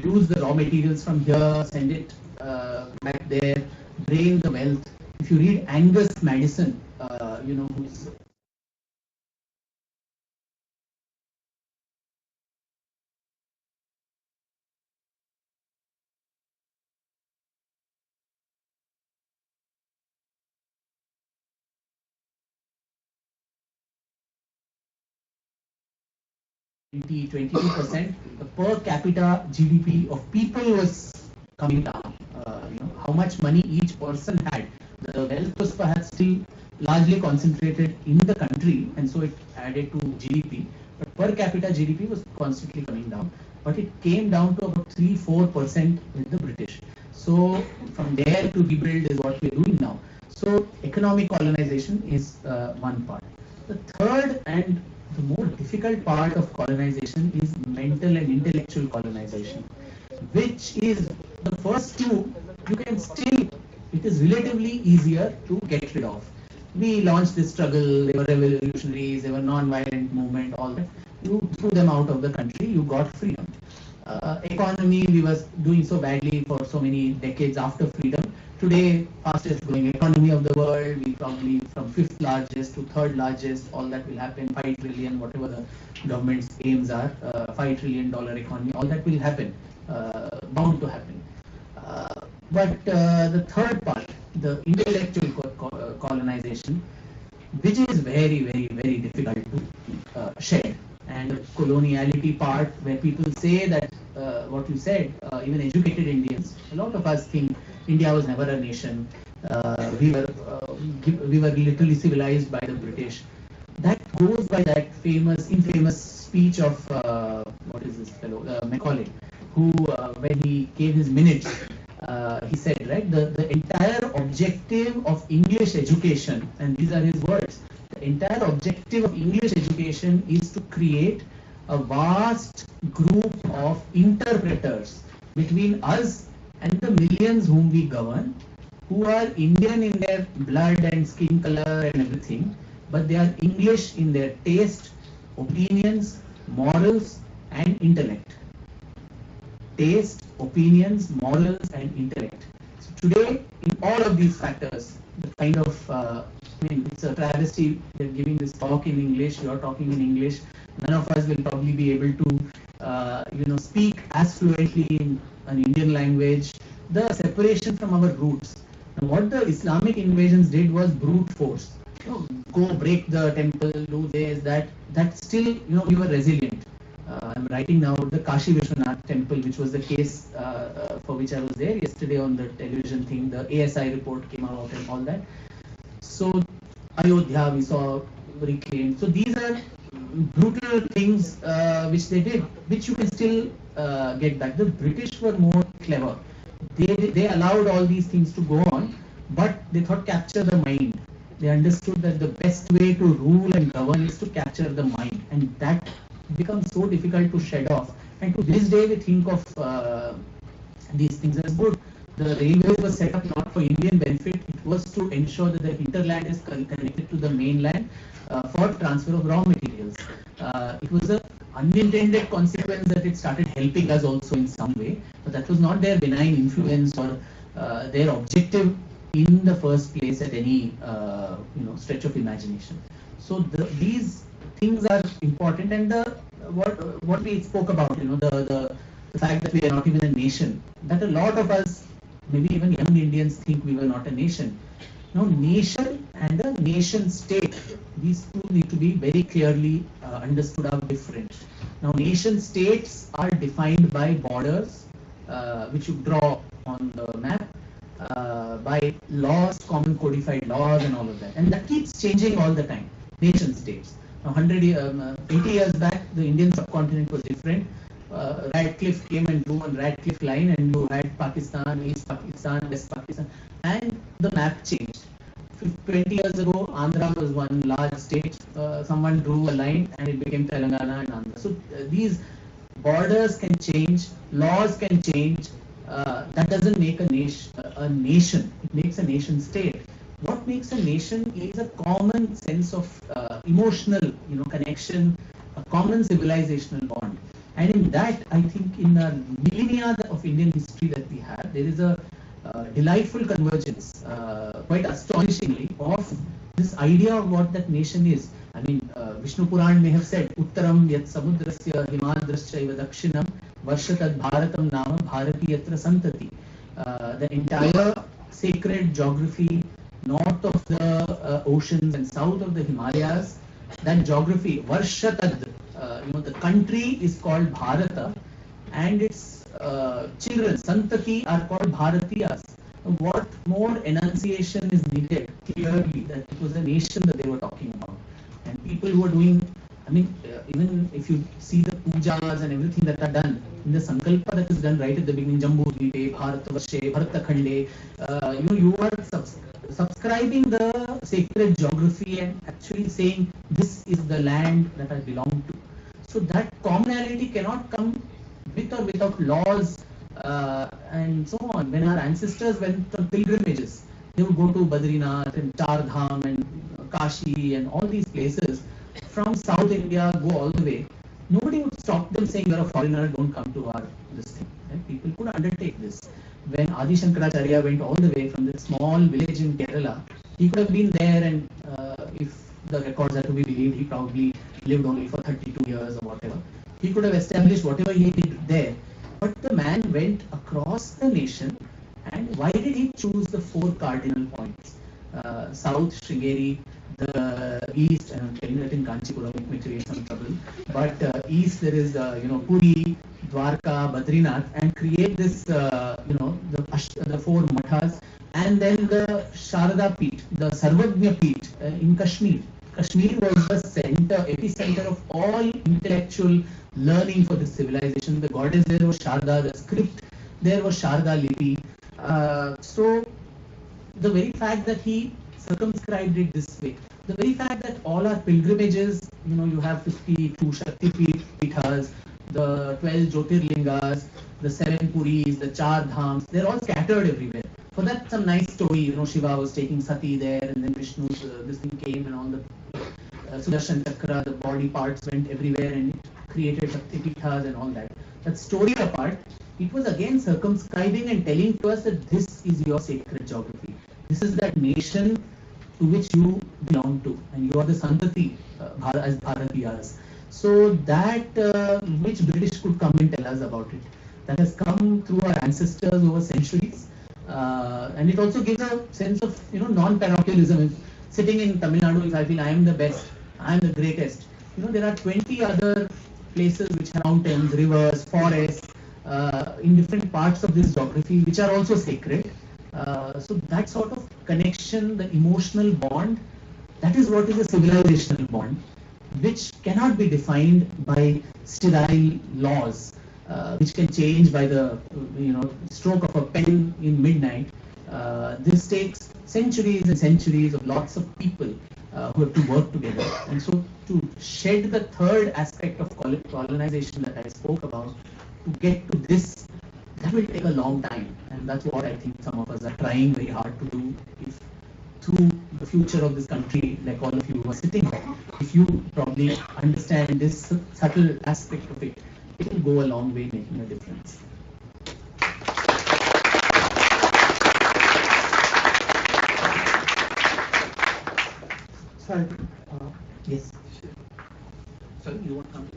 Use the raw materials from here, send it back there, drain the wealth. If you read Angus Madison, who's $22%, the per capita GDP of people was coming down. How much money each person had. The wealth was perhaps still largely concentrated in the country, and so it added to GDP. But per capita GDP was constantly coming down. But it came down to about 3-4% with the British. So from there to rebuild is what we're doing now. So economic colonization is one part. The third and the more difficult part of colonization is mental and intellectual colonization, which is the first 2, you can still, it is relatively easier to get rid of. We launched this struggle, they were revolutionaries, they were non-violent movement, all that. You threw them out of the country, you got freedom. Economy, we were doing so badly for so many decades after freedom. Today, fastest growing economy of the world, we probably from 5th largest to 3rd largest, all that will happen, 5 trillion, whatever the government's aims are, $5 trillion economy, all that will happen, bound to happen. But the third part, the intellectual colonization, which is very, very, very difficult to shed. And the coloniality part, where people say that what you said, even educated Indians, a lot of us think India was never a nation. We were literally civilized by the British. That goes by that infamous speech of what is this fellow, Macaulay, who when he gave his minutes, he said, right, the entire objective of English education, and these are his words, the entire objective of English education is to create a vast group of interpreters between us and the millions whom we govern, who are Indian in their blood and skin color and everything, but they are English in their taste, opinions, morals and intellect. Taste, opinions, morals and intellect. So today, in all of these factors, the kind of, it's a travesty, they're giving this talk in English, you're talking in English, none of us will probably be able to, speak as fluently in an Indian language. The separation from our roots. Now, what the Islamic invasions did was brute force. Go break the temple, do this, that. That still, we were resilient. I'm writing now the Kashi Vishwanath temple, which was the case for which I was there yesterday on the television thing. The ASI report came out and all that. So Ayodhya we saw reclaimed. So these are brutal things which they did, which you can still get back. The British were more clever. They allowed all these things to go on, but they thought capture the mind. They understood that the best way to rule and govern is to capture the mind, and that becomes so difficult to shed off. And to this day we think of these things as good. The railways were set up not for Indian benefit, it was to ensure that the hinterland is connected to the mainland for transfer of raw materials. It was an unintended consequence that it started helping us also in some way, but that was not their benign influence or their objective in the first place at any stretch of imagination. So these things are important, and what we spoke about, the fact that we are not even a nation, that a lot of us, maybe even young Indians, think we were not a nation. Now, nation and a nation state, these two need to be very clearly understood are different. Now, nation states are defined by borders, which you draw on the map, by laws, common codified laws and all of that. And that keeps changing all the time, nation states. Now, 80 years back, the Indian subcontinent was different. Radcliffe came and drew on Radcliffe line, and you had Pakistan, East Pakistan, West Pakistan, and the map changed. 20 years ago, Andhra was one large state. Someone drew a line and it became Telangana and Andhra. So these borders can change, laws can change. That doesn't make a nation. It makes a nation state. What makes a nation is a common sense of emotional, connection, a common civilizational bond. And in that, I think in the millennia of Indian history that we have, there is a delightful convergence, quite astonishingly, of this idea of what that nation is. I mean, Vishnu Puran may have said, Uttaram yat samudrasya himadraschaiva dakshinam varshatad bharatam nama bharati yatra santati. The entire sacred geography, north of the oceans and south of the Himalayas, that geography, varshatad, the country is called Bharata, and its children, Santati, are called Bharatiyas. What more enunciation is needed clearly that it was a nation that they were talking about? And people who are doing, even if you see the pujas and everything that are done, in the Sankalpa that is done right at the beginning, Jambu Dvipe, Bharatavarshe, Bharatakhande, you are subscribing the sacred geography and actually saying this is the land that I belong to. So that commonality cannot come with or without laws and so on. When our ancestors went on pilgrimages, they would go to Badrinath and Char Dham and Kashi and all these places. From South India, go all the way. Nobody would stop them saying you're a foreigner, don't come to our this thing. Right? People could undertake this. When Adi Shankaracharya went all the way from this small village in Kerala, he could have been there, and if the records are to be believed, he probably lived only for 32 years or whatever. He could have established whatever he did there. But the man went across the nation, and why did he choose the 4 cardinal points? South, Sringeri, the east, and I'm telling that in Kanchipuram, it may create some trouble. But east there is, Puri, Dwarka, Badrinath, and create this, the 4 mathas, and then the Sharada Peeth, the Sarvagnya Peeth in Kashmir. Kashmir was the epicenter of all intellectual learning for this civilization. The goddess there was Sharda, the script there was Sharda Lipi. So the very fact that he circumscribed it this way, the very fact that all our pilgrimages, you have 52 Shakti Peethas, the 12 Jyotirlingas, the 7 Puris, the 4 Dhams, they're all scattered everywhere. for that, some nice story, Shiva was taking Sati there, and then Vishnu's this thing came, and all the Sudarshan Chakra, the body parts went everywhere, and it created Shaktipithas and all that. That story apart, it was again circumscribing and telling to us that this is your sacred geography. This is that nation to which you belong to, and you are the Santati as Bharatiyas. So that which British could come and tell us about it, that has come through our ancestors over centuries, and it also gives a sense of non-parochialism. Sitting in Tamil Nadu, if I feel I am the best, I am the greatest. There are 20 other places which have mountains, rivers, forests, in different parts of this geography, which are also sacred. So that sort of connection, the emotional bond, that is what is a civilizational bond, which cannot be defined by sterile laws, which can change by the stroke of a pen in midnight. This takes centuries and centuries of lots of people who have to work together. And so to shed the third aspect of colonization that I spoke about, to get to this, that will take a long time. And that's what I think some of us are trying very hard to do. If through the future of this country, like all of you who are sitting here, if you probably understand this subtle aspect of it, it will go a long way making a difference. Sorry. Yes. Sorry, you want to come?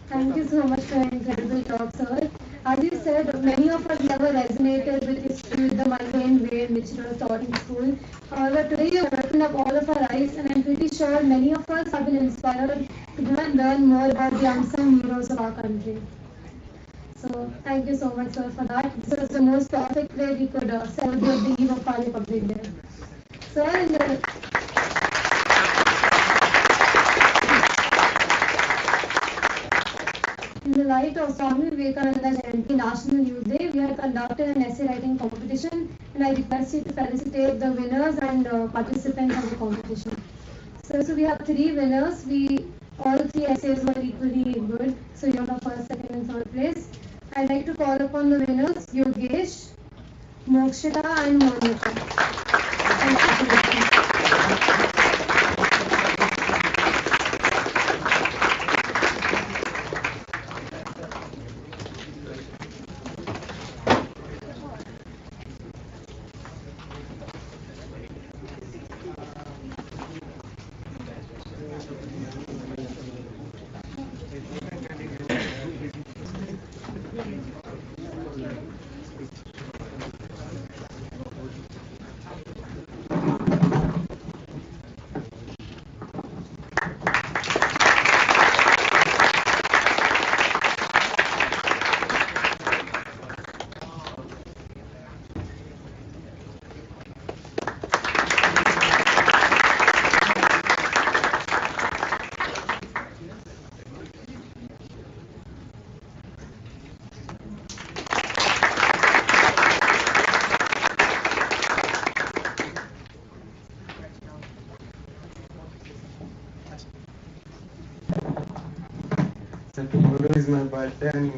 Thank you so much for an incredible talk, sir. As you said, many of us never resonated with history with the mundane way in which it was taught in school. However, today you have opened up all of our eyes, and I'm pretty sure many of us have been inspired to go and learn more about the unsung heroes of our country. So, thank you so much, sir, for that. This was the most perfect way we could celebrate the eve of our Republic Day. Sir, in the light of Swami Vivekananda Jayanti National Youth Day, we have conducted an essay writing competition, and I request you to felicitate the winners and participants of the competition. So we have 3 winners. All 3 essays were equally good. So you're the first, second, and third place. I'd like to call upon the winners, Yogesh, Mokshita, and Monica. So tomorrow is my birthday, and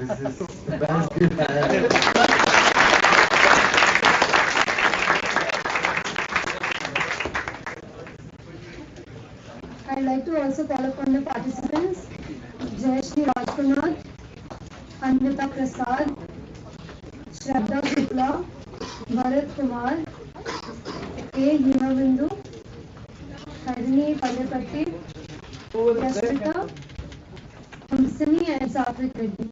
this is the best gift I have. I'd like to also call upon the participants, Shri Rajkumath, Anvita Prasad, Shraddha Shukla, Bharat Kumar, A. Hinavindu, Harini Palyapatti, Yashvita, Hamsini, and Satvik Reddy.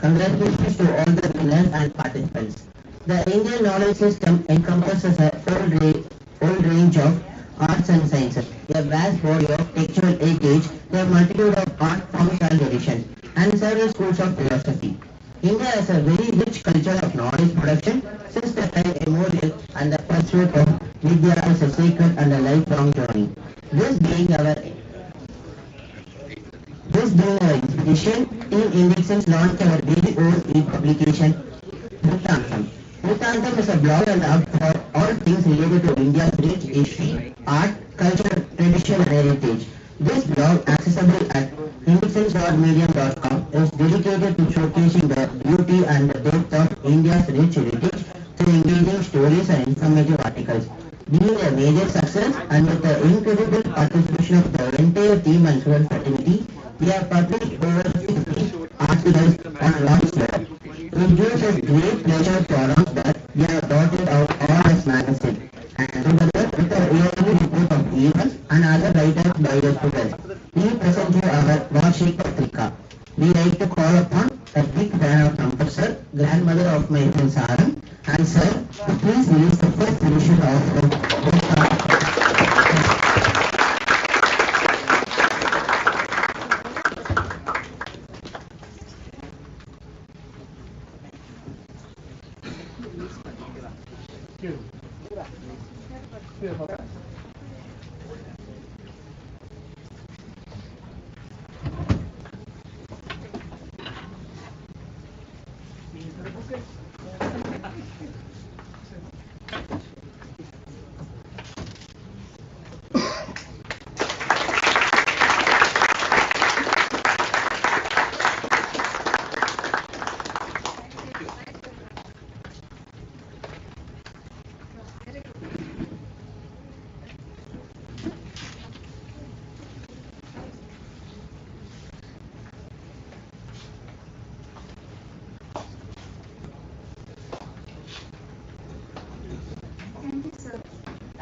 Congratulations to all the winners and participants. The Indian knowledge system encompasses a whole range of arts and sciences, a vast body of textual heritage, a multitude of art forms and traditions, and several schools of philosophy. India has a very rich culture of knowledge production since the time immemorial, and the pursuit of Vidya is a sacred and a lifelong journey. This being our expedition, Team Indexes launched our very own e-publication, Bhutantham. Bhutantham is a blog and hub for all things related to India's rich history, art, culture, tradition and heritage. This blog, accessible at indexes.medium.com, is dedicated to showcasing the beauty and the depth of India's rich heritage through engaging stories and informative articles. Being a major success and with the incredible participation of the entire team and student fraternity, we have published over 50 articles on launch blog. It gives us great pleasure to announce that we have brought it out all as magazine, and together with our yearly report of events and other writers by the students, we present you our Varshik Patrika. We like to call upon a big fan of Professor, grandmother of my friend Saran, and sir, to please release the first edition of the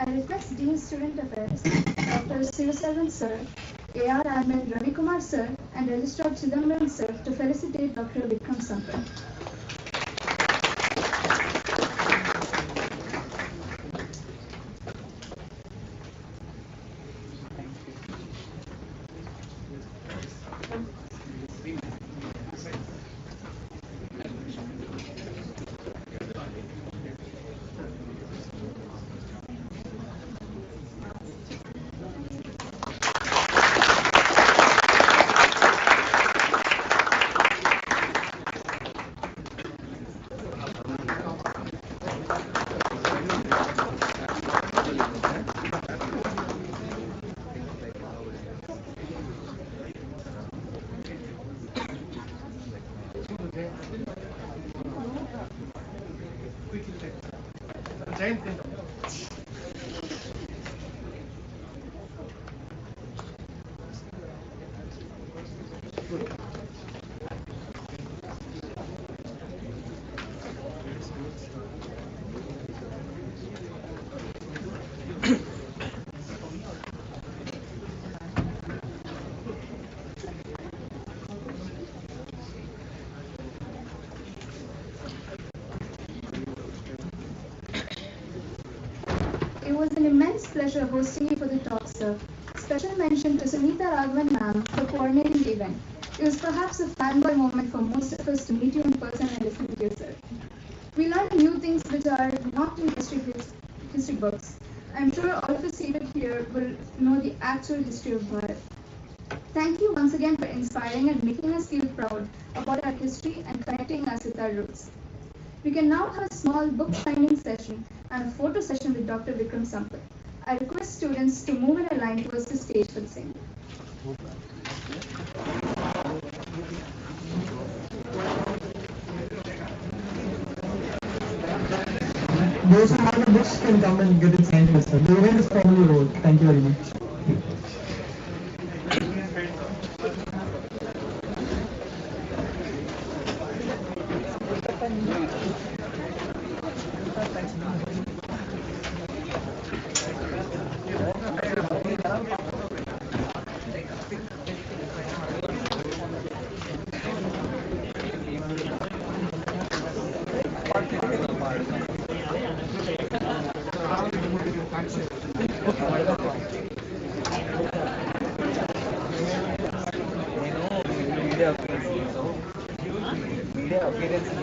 I request Dean Student Affairs, Dr. Sivaselvan Sir, AR Admin Ravi Kumar Sir, and Registrar Chidambaram Sir to felicitate Dr. Vikram Sampath. It was an immense pleasure hosting you for the talk, sir. Special mention to Sunita Raghavan ma'am for coordinating the event. It was perhaps a fanboy moment for most of us to meet you in person and listen to you, sir. We learned new things which are not in history books. I'm sure all of us seated here will know the actual history of Bharat. Thank you once again for inspiring and making us feel proud about our history and connecting us with our roots. We can now have a small book signing session and a photo session with Dr. Vikram Sampath. I request students to move in a line towards the stage for the same. Those who have the books can come and get it signed with us. The event is formally over. Thank you very much. media appearance. So, media appearance